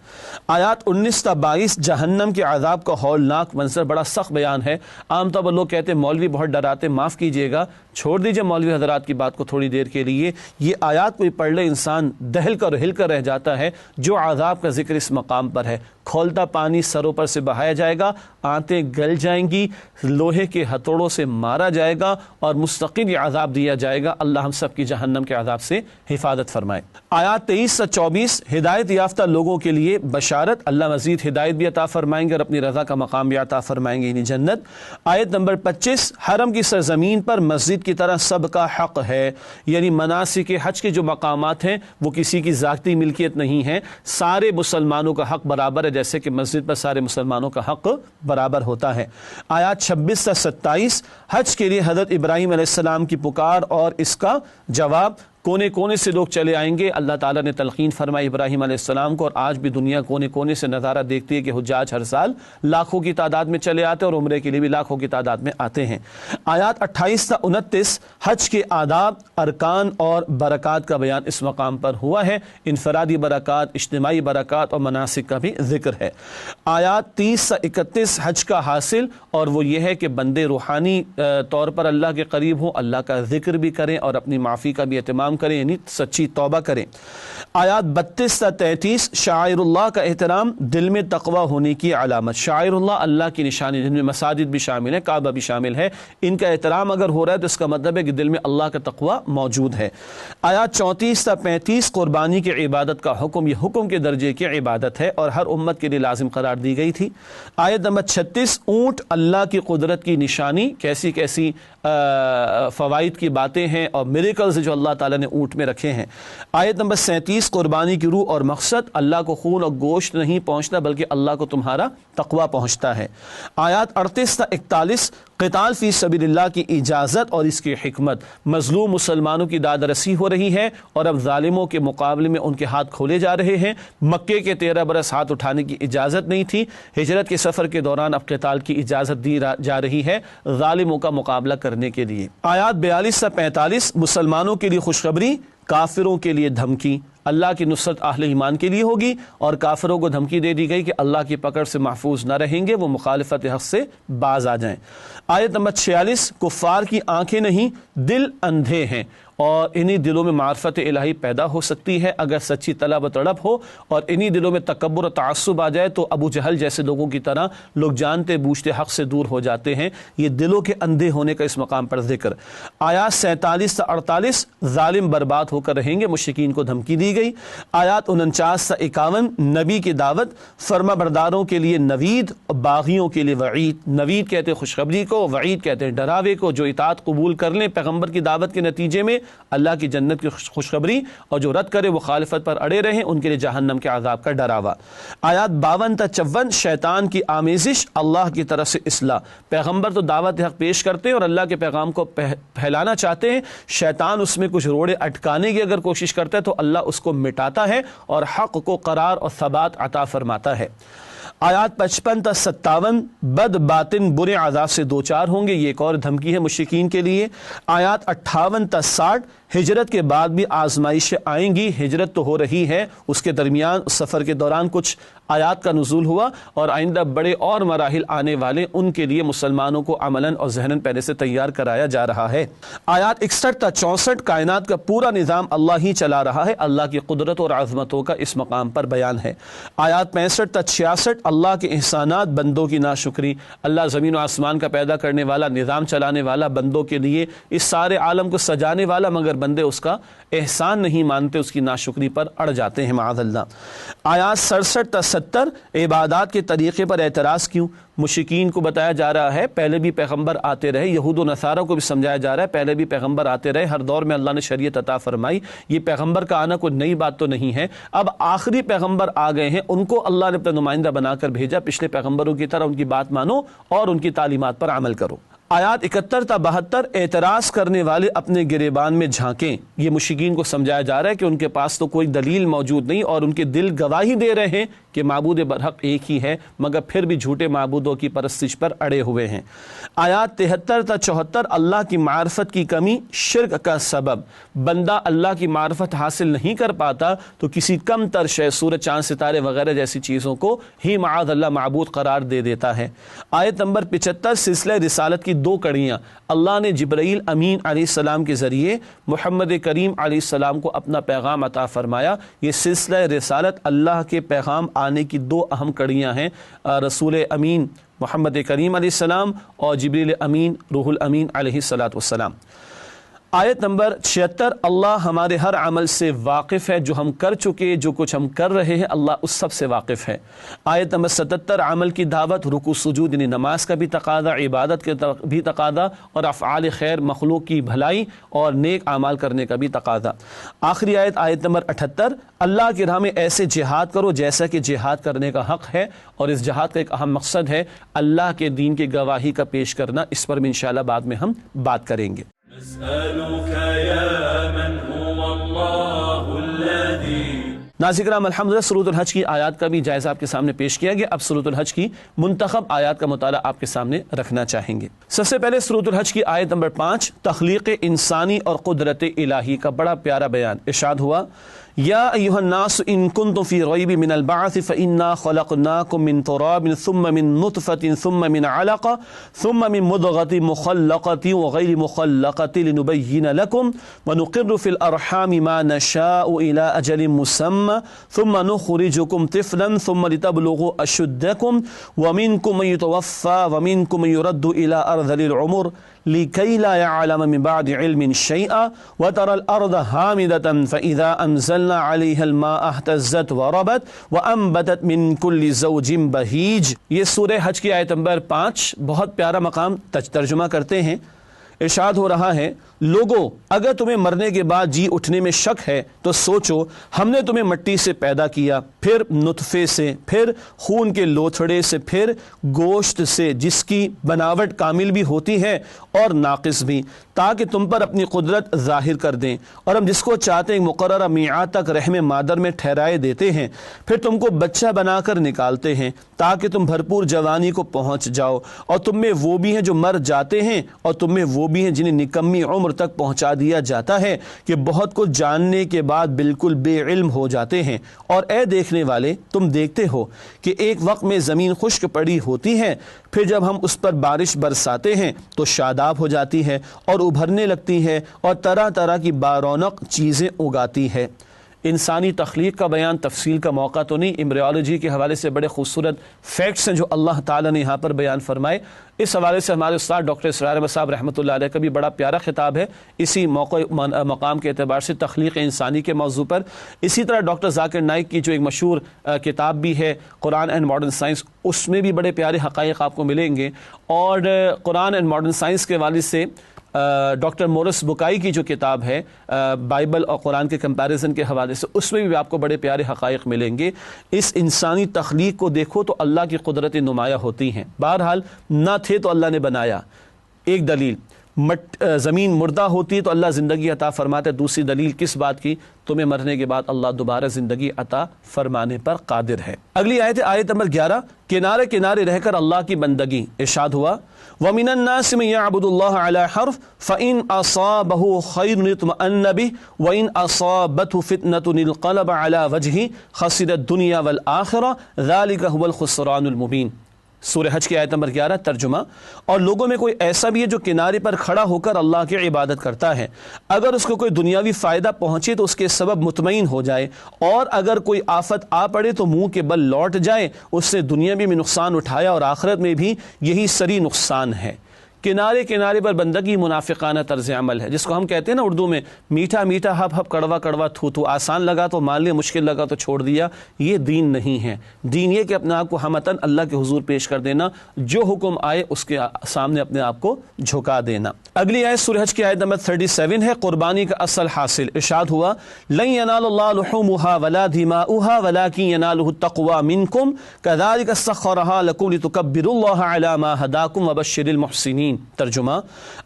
آیات 19 تا 22 جہنم کے عذاب کا ہولناک منظر، بڑا سخت بیان ہے۔ عام طور پر لوگ کہتے ہیں مولوی بہت ڈراتے، معاف کیجیے گا، چھوڑ دیجئے مولوی حضرات کی بات کو تھوڑی دیر کے لیے، یہ آیات کوئی پڑھ لے انسان دہل کر ہل کر رہ جاتا ہے، جو عذاب کا ذکر اس مقام پر ہے۔ کھولتا پانی سروں پر سے بہایا جائے گا، آنتیں گل جائیں گی، لوہے کے ہتھوڑوں سے مارا جائے گا اور مستقل یہ عذاب دیا جائے گا۔ اللہ ہم سب کی جہنم کے عذاب سے حفاظت فرمائے۔ آیات 23 سے 24 ہدایت یافتہ لوگوں کے لیے بشارت، اللہ مزید ہدایت بھی عطا فرمائیں گے اور اپنی رضا کا مقام بھی عطا فرمائیں گے، یعنی جنت۔ آیت نمبر 25 حرم کی سرزمین پر مسجد کی طرح سب کا حق ہے، یعنی مناسک حج کے جو مقامات ہیں وہ کسی کی ذاتی ملکیت نہیں ہے، سارے مسلمانوں کا حق برابر ہے، جیسے کہ مسجد پر سارے مسلمانوں کا حق برابر ہوتا ہے۔ آیات 26 سے 27 حج کے لیے حضرت ابراہیم علیہ السلام کی پکار اور اس کا جواب، کونے کونے سے لوگ چلے آئیں گے۔ اللہ تعالیٰ نے تلقین فرمائی ابراہیم علیہ السلام کو، اور آج بھی دنیا کونے کونے سے نظارہ دیکھتی ہے کہ حجاج ہر سال لاکھوں کی تعداد میں چلے آتے ہیں اور عمرے کے لیے بھی لاکھوں کی تعداد میں آتے ہیں۔ آیات 28 سے 29 حج کے آداب، ارکان اور برکات کا بیان اس مقام پر ہوا ہے، انفرادی برکات، اجتماعی برکات اور مناسک کا بھی ذکر ہے۔ آیات 30 سے 31 حج کا حاصل، اور وہ یہ ہے کہ بندے روحانی طور پر اللہ کے قریب ہوں، اللہ کا ذکر بھی کریں اور اپنی معافی کا بھی اہتمام کریں، یعنی سچی توبہ کریں۔ آیات 32 سے 33 شاعر اللہ کا احترام دل میں تقوی ہونے کی علامت، شاعر اللہ اللہ کی نشانی، جن میں مساجد بھی شامل ہے، کعبہ بھی شامل ہے، ان کا احترام اگر ہو رہا ہے تو اس کا مطلب ہے کہ دل میں اللہ کا تقوی موجود ہے۔ آیات 34 سے 35 قربانی کی عبادت کا حکم، یہ حکم کے درجے کی عبادت ہے اور ہر امت کے لیے لازم قرار دی گئی تھی۔ آیت نمبر 36 اونٹ اللہ کی قدرت کی نشانی، کیسی کیسی فوائد کی باتیں ہیں اور میریکلز جو اللہ تعالیٰ نے اونٹ میں رکھے ہیں۔ آیت نمبر 37 قربانی کی روح اور مقصد، اللہ کو خون اور گوشت نہیں پہنچتا بلکہ اللہ کو تمہارا تقوی پہنچتا ہے۔ آیات 38 سے 41 قتال فی سبیل اللہ کی اجازت اور اس کی حکمت، مظلوم مسلمانوں کی داد رسی ہو رہی ہے اور اب ظالموں کے مقابلے میں ان کے ہاتھ کھولے جا رہے ہیں۔ مکے کے 13 برس ہاتھ اٹھانے کی اجازت نہیں تھی، ہجرت کے سفر کے دوران اب قتال کی اجازت دی جا رہی ہے ظالموں کا مقابلہ کرنے کے لیے۔ آیات 42 سے 45 مسلمانوں کے لیے خوشخبری، کافروں کے لیے دھمکی، اللہ کی نصرت اہل ایمان کے لیے ہوگی اور کافروں کو دھمکی دے دی گئی کہ اللہ کی پکڑ سے محفوظ نہ رہیں گے، وہ مخالفت حق سے باز آ جائیں۔ آیت نمبر 46 کفار کی آنکھیں نہیں دل اندھے ہیں اور انہی دلوں میں معرفت الہی پیدا ہو سکتی ہے اگر سچی طلب و تڑپ ہو، اور انہی دلوں میں تکبر و تعصب آ جائے تو ابو جہل جیسے لوگوں کی طرح لوگ جانتے بوجھتے حق سے دور ہو جاتے ہیں۔ یہ دلوں کے اندھے ہونے کا اس مقام پر ذکر۔ آیات 47 سے 48 ظالم برباد ہو کر رہیں گے، مشرکین کو دھمکی دی گئی۔ آیات 49 سے 51 نبی کی دعوت، فرما برداروں کے لیے نوید، باغیوں کے لیے وعید۔ نوید کہتے ہیں خوشخبری کو، وعید کہتے ہیں ڈراوے کو۔ جو اطاعت قبول کر لیں پیغمبر کی دعوت کے نتیجے میں اللہ کی جنت کی خوشخبری، اور جو رد کرے وہ مخالفت پر اڑے رہیں ان کے لیے جہنم کے عذاب کا ڈراوا۔ آیات 52 تا 54 شیطان کی آمیزش، اللہ کی طرف سے اصلاح۔ پیغمبر تو دعوت حق پیش کرتے ہیں اور اللہ کے پیغام کو پھیلانا چاہتے ہیں، شیطان اس میں کچھ روڑے اٹکانے کی اگر کوشش کرتا ہے تو اللہ اس کو مٹاتا ہے اور حق کو قرار اور ثبات عطا فرماتا ہے۔ آیات 55 تا 57 بد باطن برے عذاب سے دوچار ہوں گے، یہ ایک اور دھمکی ہے مشرکین کے لیے۔ آیات 58 تا 60 ہجرت کے بعد بھی آزمائشیں آئیں گی، ہجرت تو ہو رہی ہے، اس کے درمیان سفر کے دوران کچھ آیات کا نزول ہوا اور آئندہ بڑے اور مراحل آنے والے، ان کے لیے مسلمانوں کو عملاً اور ذہناً پہلے سے تیار کرایا جا رہا ہے۔ آیات 61 تا 64 کائنات کا پورا نظام اللہ ہی چلا رہا ہے، اللہ کی قدرت اور عظمتوں کا اس مقام پر بیان ہے۔ آیات 65 تا 66 اللہ کے احسانات، بندوں کی ناشکری، اللہ زمین و آسمان کا پیدا کرنے والا، نظام چلانے والا، بندوں کے لیے اس سارے عالم کو سجانے والا، مگر بندے اس کا احسان نہیں مانتے، اس کی ناشکری پر اڑ جاتے ہیں معاذ اللہ۔ آیات 67 تا 70 عبادات کے طریقے پر اعتراض کیوں؟ مشرکین کو بتایا جا رہا ہے پہلے بھی پیغمبر آتے رہے، یہود و نصارہ کو بھی سمجھایا جا رہا ہے پہلے بھی پیغمبر آتے رہے، ہر دور میں اللہ نے شریعت عطا فرمائی، یہ پیغمبر کا آنا کوئی نئی بات تو نہیں ہے۔ اب آخری پیغمبر آ گئے ہیں، ان کو اللہ نے اپنا نمائندہ بنا کر بھیجا، پچھلے پیغمبروں کی طرح ان کی بات مانو اور ان کی تعلیمات پر عمل کرو۔ آیات 71 تا 72 اعتراض کرنے والے اپنے گریبان میں جھانکیں، یہ مشرکین کو سمجھایا جا رہا ہے کہ ان کے پاس تو کوئی دلیل موجود نہیں اور ان کے دل گواہی دے رہے ہیں کہ معبود برحق ایک ہی ہے، مگر پھر بھی جھوٹے معبودوں کی پرستش پر اڑے ہوئے ہیں۔ آیات 73 تا 74 اللہ کی معرفت کی کمی شرک کا سبب، بندہ اللہ کی معرفت حاصل نہیں کر پاتا تو کسی کم تر شے، سورج چاند ستارے وغیرہ جیسی چیزوں کو ہی معاذ اللہ معبود قرار دے دیتا ہے۔ آیت نمبر 75 سلسلہ رسالت کی دو کڑیاں اللہ نے جبرائیل امین علیہ السلام کے ذریعے محمد کریم علیہ السلام کو اپنا پیغام عطا فرمایا. یہ سلسلہ رسالت اللہ کے پیغام آنے کی دو اہم کڑیاں ہیں، رسول امین محمد کریم علیہ السلام اور جبریل امین روح الامین علیہ السلام. آیت نمبر 76، اللہ ہمارے ہر عمل سے واقف ہے، جو ہم کر چکے، جو کچھ ہم کر رہے ہیں، اللہ اس سب سے واقف ہے. آیت نمبر 77، عمل کی دعوت، رکوع سجود یعنی نماز کا بھی تقاضا، عبادت کے بھی تقاضا، اور افعال خیر مخلوق کی بھلائی اور نیک اعمال کرنے کا بھی تقاضا. آخری آیت، آیت نمبر 78، اللہ کی راہ میں ایسے جہاد کرو جیسا کہ جہاد کرنے کا حق ہے، اور اس جہاد کا ایک اہم مقصد ہے اللہ کے دین کی گواہی کا پیش کرنا. اس پر بھی انشاءاللہ بعد میں ہم بات کریں گے. نسألك يا من هو الله الذي. ناظرین کرام، الحمدللہ سورۃ الحج کی آیات کا بھی جائزہ آپ کے سامنے پیش کیا گیا. اب سورۃ الحج کی منتخب آیات کا مطالعہ آپ کے سامنے رکھنا چاہیں گے. سب سے پہلے سورۃ الحج کی آیت نمبر 5، تخلیق انسانی اور قدرت الہی کا بڑا پیارا بیان. ارشاد ہوا، یا ایھا الناس ان کنتم فی ریب من البعث فانا خلقناکم من تراب ثم من نطفة ثم من علقة ثم من مضغة مخلقة وغیر مخلقة لنبین لکم ونقر فی الارحام ما نشاء الى اجل مسمى ثم نخرجکم طفلا ثم لتبلغوا اشدکم ومنکم من یتوفى ومنکم من يرد الى ارذل العمر لكي لا يعلم من بعد علم شيئا وترى الأرض هامدة فإذا أنزلنا عليها الماء اهتزت وربت وأنبتت من كل زوج بهيج. یہ سورہ حج کی آیت نمبر 5 بہت پیارا مقام ترجمہ کرتے ہیں. ارشاد ہو رہا ہے، لوگو اگر تمہیں مرنے کے بعد جی اٹھنے میں شک ہے تو سوچو، ہم نے تمہیں مٹی سے پیدا کیا، پھر نطفے سے، پھر خون کے لوتھڑے سے، پھر گوشت سے جس کی بناوٹ کامل بھی ہوتی ہے اور ناقص بھی، تاکہ تم پر اپنی قدرت ظاہر کر دیں، اور ہم جس کو چاہتے ہیں مقررہ میعاد تک رحم مادر میں ٹھہرائے دیتے ہیں، پھر تم کو بچہ بنا کر نکالتے ہیں تاکہ تم بھرپور جوانی کو پہنچ جاؤ، اور تم میں وہ بھی ہیں جو مر جاتے ہیں، اور تم میں وہ بھی ہیں جنہیں نکمی عمر تک پہنچا دیا جاتا ہے کہ بہت کچھ جاننے کے بعد بالکل بے علم ہو جاتے ہیں. اور اے دیکھنے والے، تم دیکھتے ہو کہ ایک وقت میں زمین خشک پڑی ہوتی ہے، پھر جب ہم اس پر بارش برساتے ہیں تو شاداب ہو جاتی ہے اور ابھرنے لگتی ہے اور طرح طرح کی بارونق چیزیں اگاتی ہے. انسانی تخلیق کا بیان تفصیل کا موقع تو نہیں، ایمبریولوجی کے حوالے سے بڑے خوبصورت فیکٹس ہیں جو اللہ تعالیٰ نے یہاں پر بیان فرمائے. اس حوالے سے ہمارے استاد ڈاکٹر اسرار احمد صاحب رحمۃ اللہ علیہ کا بھی بڑا پیارا خطاب ہے اسی مقام کے اعتبار سے تخلیق انسانی کے موضوع پر. اسی طرح ڈاکٹر ذاکر نائک کی جو ایک مشہور کتاب بھی ہے قرآن اینڈ ماڈرن سائنس، اس میں بھی بڑے پیارے حقائق آپ کو ملیں گے. اور قرآن اینڈ ماڈرن سائنس کے حوالے سے ڈاکٹر مورس بکائی کی جو کتاب ہے بائبل اور قرآن کے کمپیریزن کے حوالے سے، اس میں بھی آپ کو بڑے پیارے حقائق ملیں گے. اس انسانی تخلیق کو دیکھو تو اللہ کی قدرت نمایاں ہوتی ہیں. بہرحال نہ تھے تو اللہ نے بنایا، ایک دلیل. زمین مردہ ہوتی ہے تو اللہ زندگی عطا فرماتا ہے، دوسری دلیل کس بات کی؟ تمہیں مرنے کے بعد اللہ دوبارہ زندگی عطا فرمانے پر قادر ہے. اگلی آیت ہے آیت نمبر 11، کنارے کنارے رہ کر اللہ کی بندگی. ارشاد ہوا، وَمِنَ النَّاسِ مَن يَعْبُدُ اللَّهَ عَلَى حَرْفٍ فَإِنْ أَصَابَهُ خَيْرٌ اطْمَأَنَّ بِهِ وَإِنْ أَصَابَتْهُ فِتْنَةٌ انقلب عَلَى وَجْهِهِ خَسِرَ الدُّنْيَا وَالْآخِرَةَ ذَلِكَ هُوَ الْخُسْرَانُ الْمُبِينُ. سورہ حج کی آیت نمبر 11 ترجمہ، اور لوگوں میں کوئی ایسا بھی ہے جو کنارے پر کھڑا ہو کر اللہ کی عبادت کرتا ہے، اگر اس کو کوئی دنیاوی فائدہ پہنچے تو اس کے سبب مطمئن ہو جائے، اور اگر کوئی آفت آ پڑے تو منہ کے بل لوٹ جائے. اس نے دنیا میں بھی نقصان اٹھایا اور آخرت میں بھی یہی سری نقصان ہے. کنارے کنارے پر بندگی منافقانہ طرز عمل ہے، جس کو ہم کہتے ہیں نا اردو میں میٹھا میٹھا ہپ ہپ کڑوا کڑوا تھو تھو، آسان لگا تو مان لیا، مشکل لگا تو چھوڑ دیا. یہ دین نہیں ہے. دین یہ کہ اپنے آپ کو ہمتاً اللہ کے حضور پیش کر دینا، جو حکم آئے اس کے سامنے اپنے آپ کو جھکا دینا. اگلی آیت سورہ حج کی آیت نمبر 37 ہے قربانی کا اصل حاصل. ارشاد ہوا، لن ینال اللہ لحومها ولا دماؤها ولكن يناله التقوى منكم كذلك سخرها لكم لتكبروا الله على ما هداكم وبشر المحسنين. ترجمہ،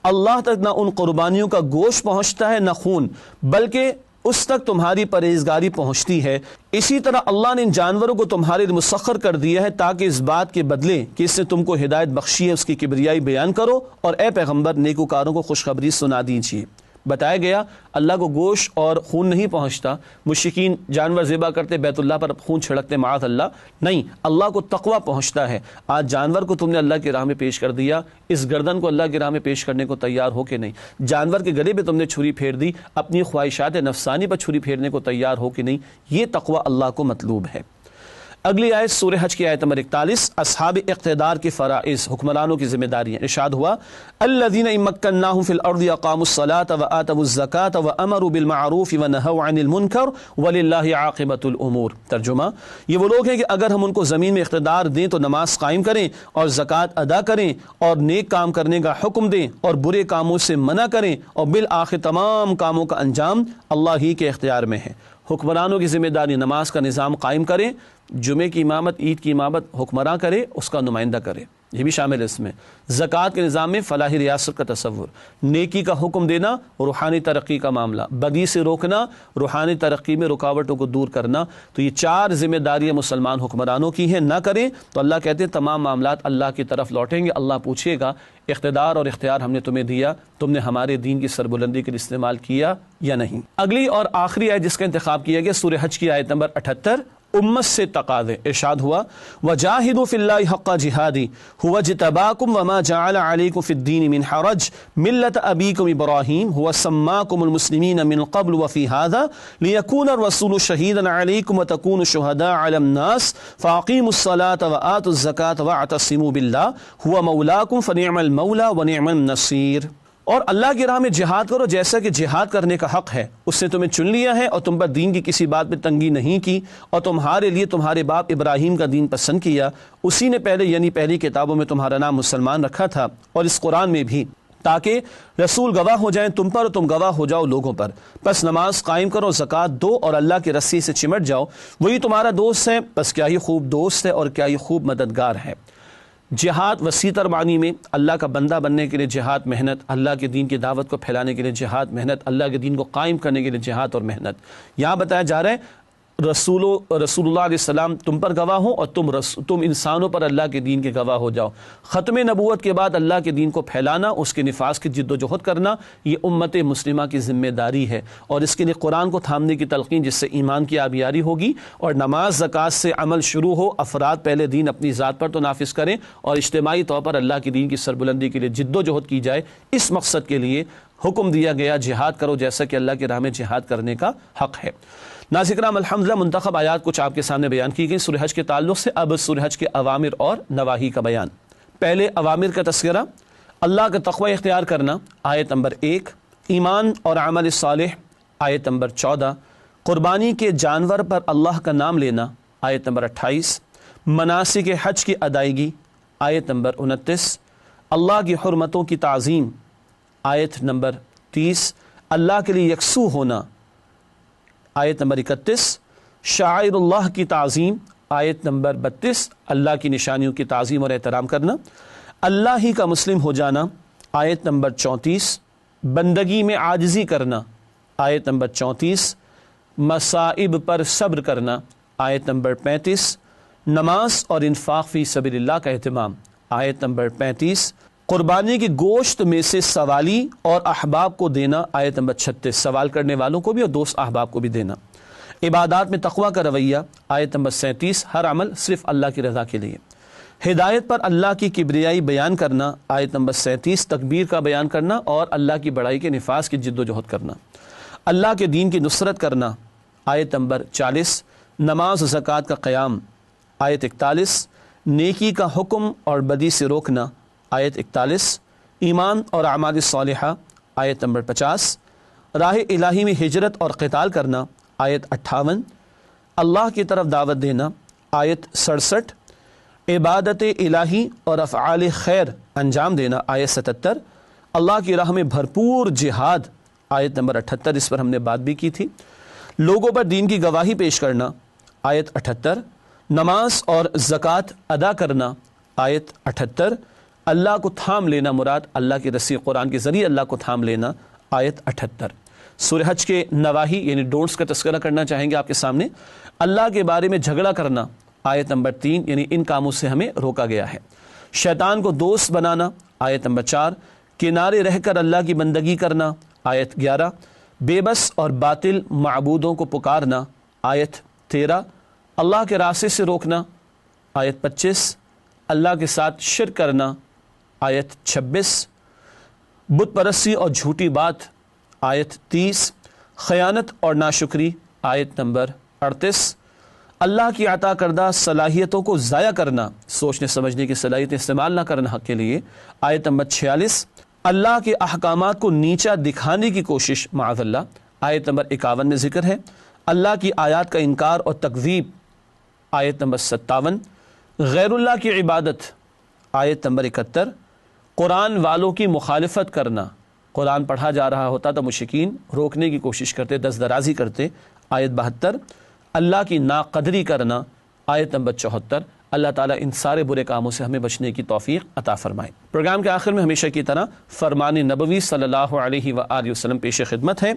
اللہ تک نہ ان قربانیوں کا گوشت پہنچتا ہے نہ خون، بلکہ اس تک تمہاری پرہیزگاری پہنچتی ہے. اسی طرح اللہ نے ان جانوروں کو تمہارے لیے مسخر کر دیا ہے تاکہ اس بات کے بدلے کہ اس نے تم کو ہدایت بخشی ہے اس کی کبریائی بیان کرو، اور اے پیغمبر نیکوکاروں کو خوشخبری سنا دیجیے. بتایا گیا اللہ کو گوشت اور خون نہیں پہنچتا، مشرکین جانور ذبح کرتے بیت اللہ پر خون چھڑکتے معاذ اللہ، نہیں، اللہ کو تقویٰ پہنچتا ہے۔ آج جانور کو تم نے اللہ کی راہ میں پیش کر دیا، اس گردن کو اللہ کی راہ میں پیش کرنے کو تیار ہو کہ نہیں؟ جانور کے گلے پہ تم نے چھری پھیر دی، اپنی خواہشات نفسانی پر چھری پھیرنے کو تیار ہو کہ نہیں؟ یہ تقویٰ اللہ کو مطلوب ہے۔ اگلی آیت سورہ حج کی آیت نمبر 41، اصحاب اقتدار کے فرائض، حکمرانوں کی ذمہ داریاں۔ ارشاد ہوا الذین ان مکناہم فی الارض اقاموا الصلاۃ وآتوا الزکاۃ وامروا بالمعروف ونہوا عن المنکر وللہ عاقبۃ الامور۔ ترجمہ، یہ وہ لوگ ہیں کہ اگر ہم ان کو زمین میں اقتدار دیں تو نماز قائم کریں اور زکوٰۃ ادا کریں اور نیک کام کرنے کا حکم دیں اور برے کاموں سے منع کریں، اور بالآخر تمام کاموں کا انجام اللہ ہی کے اختیار میں ہے۔ حکمرانوں کی ذمہ داری نماز کا نظام قائم کریں، جمعے کی امامت، عید کی امامت حکمراں کرے، اس کا نمائندہ کرے، یہ بھی شامل ہے اس میں۔ زکوٰۃ کے نظام میں فلاحی ریاست کا تصور، نیکی کا حکم دینا، روحانی ترقی کا معاملہ، بدی سے روکنا، روحانی ترقی میں رکاوٹوں کو دور کرنا، تو یہ 4 ذمہ داریاں مسلمان حکمرانوں کی ہیں۔ نہ کریں تو اللہ کہتے ہیں تمام معاملات اللہ کی طرف لوٹیں گے۔ اللہ پوچھے گا اقتدار اور اختیار ہم نے تمہیں دیا، تم نے ہمارے دین کی سربلندی کے لیے استعمال کیا یا نہیں؟ اگلی اور آخری آیت جس کا انتخاب کیا گیا سورہ حج کی آیت نمبر 78، امت سے تقاضے۔ ارشاد ہوا وجاہدوا فی اللہ حق جہادی هو اجتباکم وما جعل علیکم فی الدین من حرج ملت ابیکم ابراہیم هو سماکم المسلمین من قبل وفی هذا لیکون الرسول شہیدا علیکم وتکونوا شہداء علی الناس فاقیموا الصلاة وآتوا الزکاة واعتصموا باللہ هو مولاکم فنعم المولا ونعم النصیر۔ اور اللہ کی راہ میں جہاد کرو جیسا کہ جہاد کرنے کا حق ہے، اس نے تمہیں چن لیا ہے اور تم پر دین کی کسی بات پہ تنگی نہیں کی، اور تمہارے لیے تمہارے باپ ابراہیم کا دین پسند کیا، اسی نے پہلے یعنی پہلی کتابوں میں تمہارا نام مسلمان رکھا تھا اور اس قرآن میں بھی، تاکہ رسول گواہ ہو جائیں تم پر اور تم گواہ ہو جاؤ لوگوں پر۔ پس نماز قائم کرو، زکوٰۃ دو اور اللہ کی رسی سے چمٹ جاؤ، وہی تمہارا دوست ہے، پس کیا ہی خوب دوست ہے اور کیا ہی خوب مددگار ہے۔ جہاد وسیع تر معنی میں اللہ کا بندہ بننے کے لیے جہاد، محنت، اللہ کے دین کی دعوت کو پھیلانے کے لیے جہاد، محنت، اللہ کے دین کو قائم کرنے کے لیے جہاد اور محنت۔ یہاں بتایا جا رہا ہے رسول اللہ علیہ السلام تم پر گواہ ہو اور تم انسانوں پر اللہ کے دین کے گواہ ہو جاؤ۔ ختم نبوت کے بعد اللہ کے دین کو پھیلانا، اس کے نفاذ کی جد و جہد کرنا، یہ امت مسلمہ کی ذمہ داری ہے، اور اس کے لیے قرآن کو تھامنے کی تلقین جس سے ایمان کی آبیاری ہوگی اور نماز زکوٰۃ سے عمل شروع ہو۔ افراد پہلے دین اپنی ذات پر تو نافذ کریں اور اجتماعی طور پر اللہ کے دین کی سربلندی کے لیے جد و جہد کی جائے۔ اس مقصد کے لیے حکم دیا گیا جہاد کرو جیسا کہ اللہ کی راہ میں جہاد کرنے کا حق ہے۔ ناظرین کرام، الحمدللہ منتخب آیات کچھ آپ کے سامنے بیان کی گئی سورہ حج کے تعلق سے۔ اب سورہ حج کے اوامر اور نواہی کا بیان۔ پہلے اوامر کا تذکرہ، اللہ کا تقوی اختیار کرنا، آیت نمبر 1، ایمان اور عمل صالح، آیت نمبر 14، قربانی کے جانور پر اللہ کا نام لینا، آیت نمبر 28، مناسک حج کی ادائیگی، آیت نمبر 29، اللہ کی حرمتوں کی تعظیم، آیت نمبر 30، اللہ کے لیے یکسو ہونا، آیت نمبر 31، شعائر اللہ کی تعظیم، آیت نمبر 32، اللہ کی نشانیوں کی تعظیم اور احترام کرنا، اللہ ہی کا مسلم ہو جانا، آیت نمبر 34، بندگی میں عاجزی کرنا، آیت نمبر 34، مصائب پر صبر کرنا، آیت نمبر 35، نماز اور انفاق فی سبیل اللہ کا اہتمام، آیت نمبر 35، قربانی کے گوشت میں سے سوالی اور احباب کو دینا، آیت نمبر 36، سوال کرنے والوں کو بھی اور دوست احباب کو بھی دینا، عبادات میں تقویٰ کا رویہ، آیت نمبر 37، ہر عمل صرف اللہ کی رضا کے لیے، ہدایت پر اللہ کی کبریائی بیان کرنا، آیت نمبر 37، تکبیر کا بیان کرنا اور اللہ کی بڑائی کے نفاذ کی جد و جہد کرنا، اللہ کے دین کی نصرت کرنا، آیت نمبر 40، نماز و زکوٰۃ کا قیام، آیت 41، نیکی کا حکم اور بدی سے روکنا، آیت 41، ایمان اور اعمال صالحہ، آیت نمبر 50، راہ الہی میں ہجرت اور قتال کرنا، آیت 58، اللہ کی طرف دعوت دینا، آیت 67، عبادت الہی اور افعال خیر انجام دینا، آیت 77، اللہ کی راہ میں بھرپور جہاد، آیت نمبر 78، اس پر ہم نے بات بھی کی تھی، لوگوں پر دین کی گواہی پیش کرنا، آیت 78، نماز اور زکوٰۃ ادا کرنا، آیت 78، اللہ کو تھام لینا، مراد اللہ کی رسی قرآن کے ذریعے اللہ کو تھام لینا، آیت 78۔ سورہ حج کے نواہی یعنی ڈونٹس کا تذکرہ کرنا چاہیں گے آپ کے سامنے، اللہ کے بارے میں جھگڑا کرنا، آیت نمبر 3، یعنی ان کاموں سے ہمیں روکا گیا ہے، شیطان کو دوست بنانا، آیت نمبر 4، کنارے رہ کر اللہ کی بندگی کرنا، آیت 11، بے بس اور باطل معبودوں کو پکارنا آیت 13، اللہ کے راستے سے روکنا آیت 25، اللہ کے ساتھ شرک کرنا آیت 26، بت پرستی اور جھوٹی بات آیت 30، خیانت اور ناشکری آیت نمبر 38، اللہ کی عطا کردہ صلاحیتوں کو ضائع کرنا، سوچنے سمجھنے کی صلاحیتیں استعمال نہ کرنا حق کے لیے آیت نمبر 46، اللہ کے احکامات کو نیچا دکھانے کی کوشش معاذ اللہ آیت نمبر 51 میں ذکر ہے، اللہ کی آیات کا انکار اور تکذیب آیت نمبر 57، غیر اللہ کی عبادت آیت نمبر 71، قرآن والوں کی مخالفت کرنا، قرآن پڑھا جا رہا ہوتا تو مشرکین روکنے کی کوشش کرتے، دست درازی کرتے آیت 72، اللہ کی ناقدری کرنا آیت نمبر 74۔ اللہ تعالیٰ ان سارے برے کاموں سے ہمیں بچنے کی توفیق عطا فرمائے۔ پروگرام کے آخر میں ہمیشہ کی طرح فرمان نبوی صلی اللہ علیہ وآلہ وسلم پیش خدمت ہے۔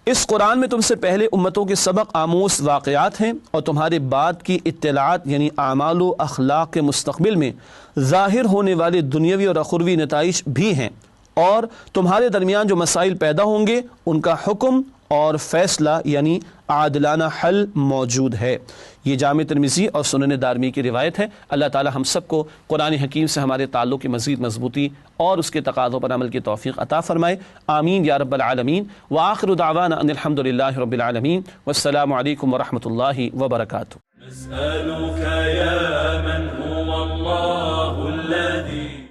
اس قرآن میں تم سے پہلے امتوں کے سبق آموز واقعات ہیں اور تمہارے بعد کی اطلاعات یعنی اعمال و اخلاق کے مستقبل میں ظاہر ہونے والے دنیاوی اور اخروی نتائج بھی ہیں، اور تمہارے درمیان جو مسائل پیدا ہوں گے ان کا حکم اور فیصلہ یعنی عادلانہ حل موجود ہے۔ یہ جامع ترمذی اور سنن دارمی کی روایت ہے۔ اللہ تعالی ہم سب کو قرآن حکیم سے ہمارے تعلق کی مزید مضبوطی اور اس کے تقاضوں پر عمل کی توفیق عطا فرمائے، آمین یا رب العالمین۔ وآخر دعوانا ان الحمد للہ رب العالمین، والسلام علیکم ورحمۃ اللہ وبرکاتہ۔ نسألك يا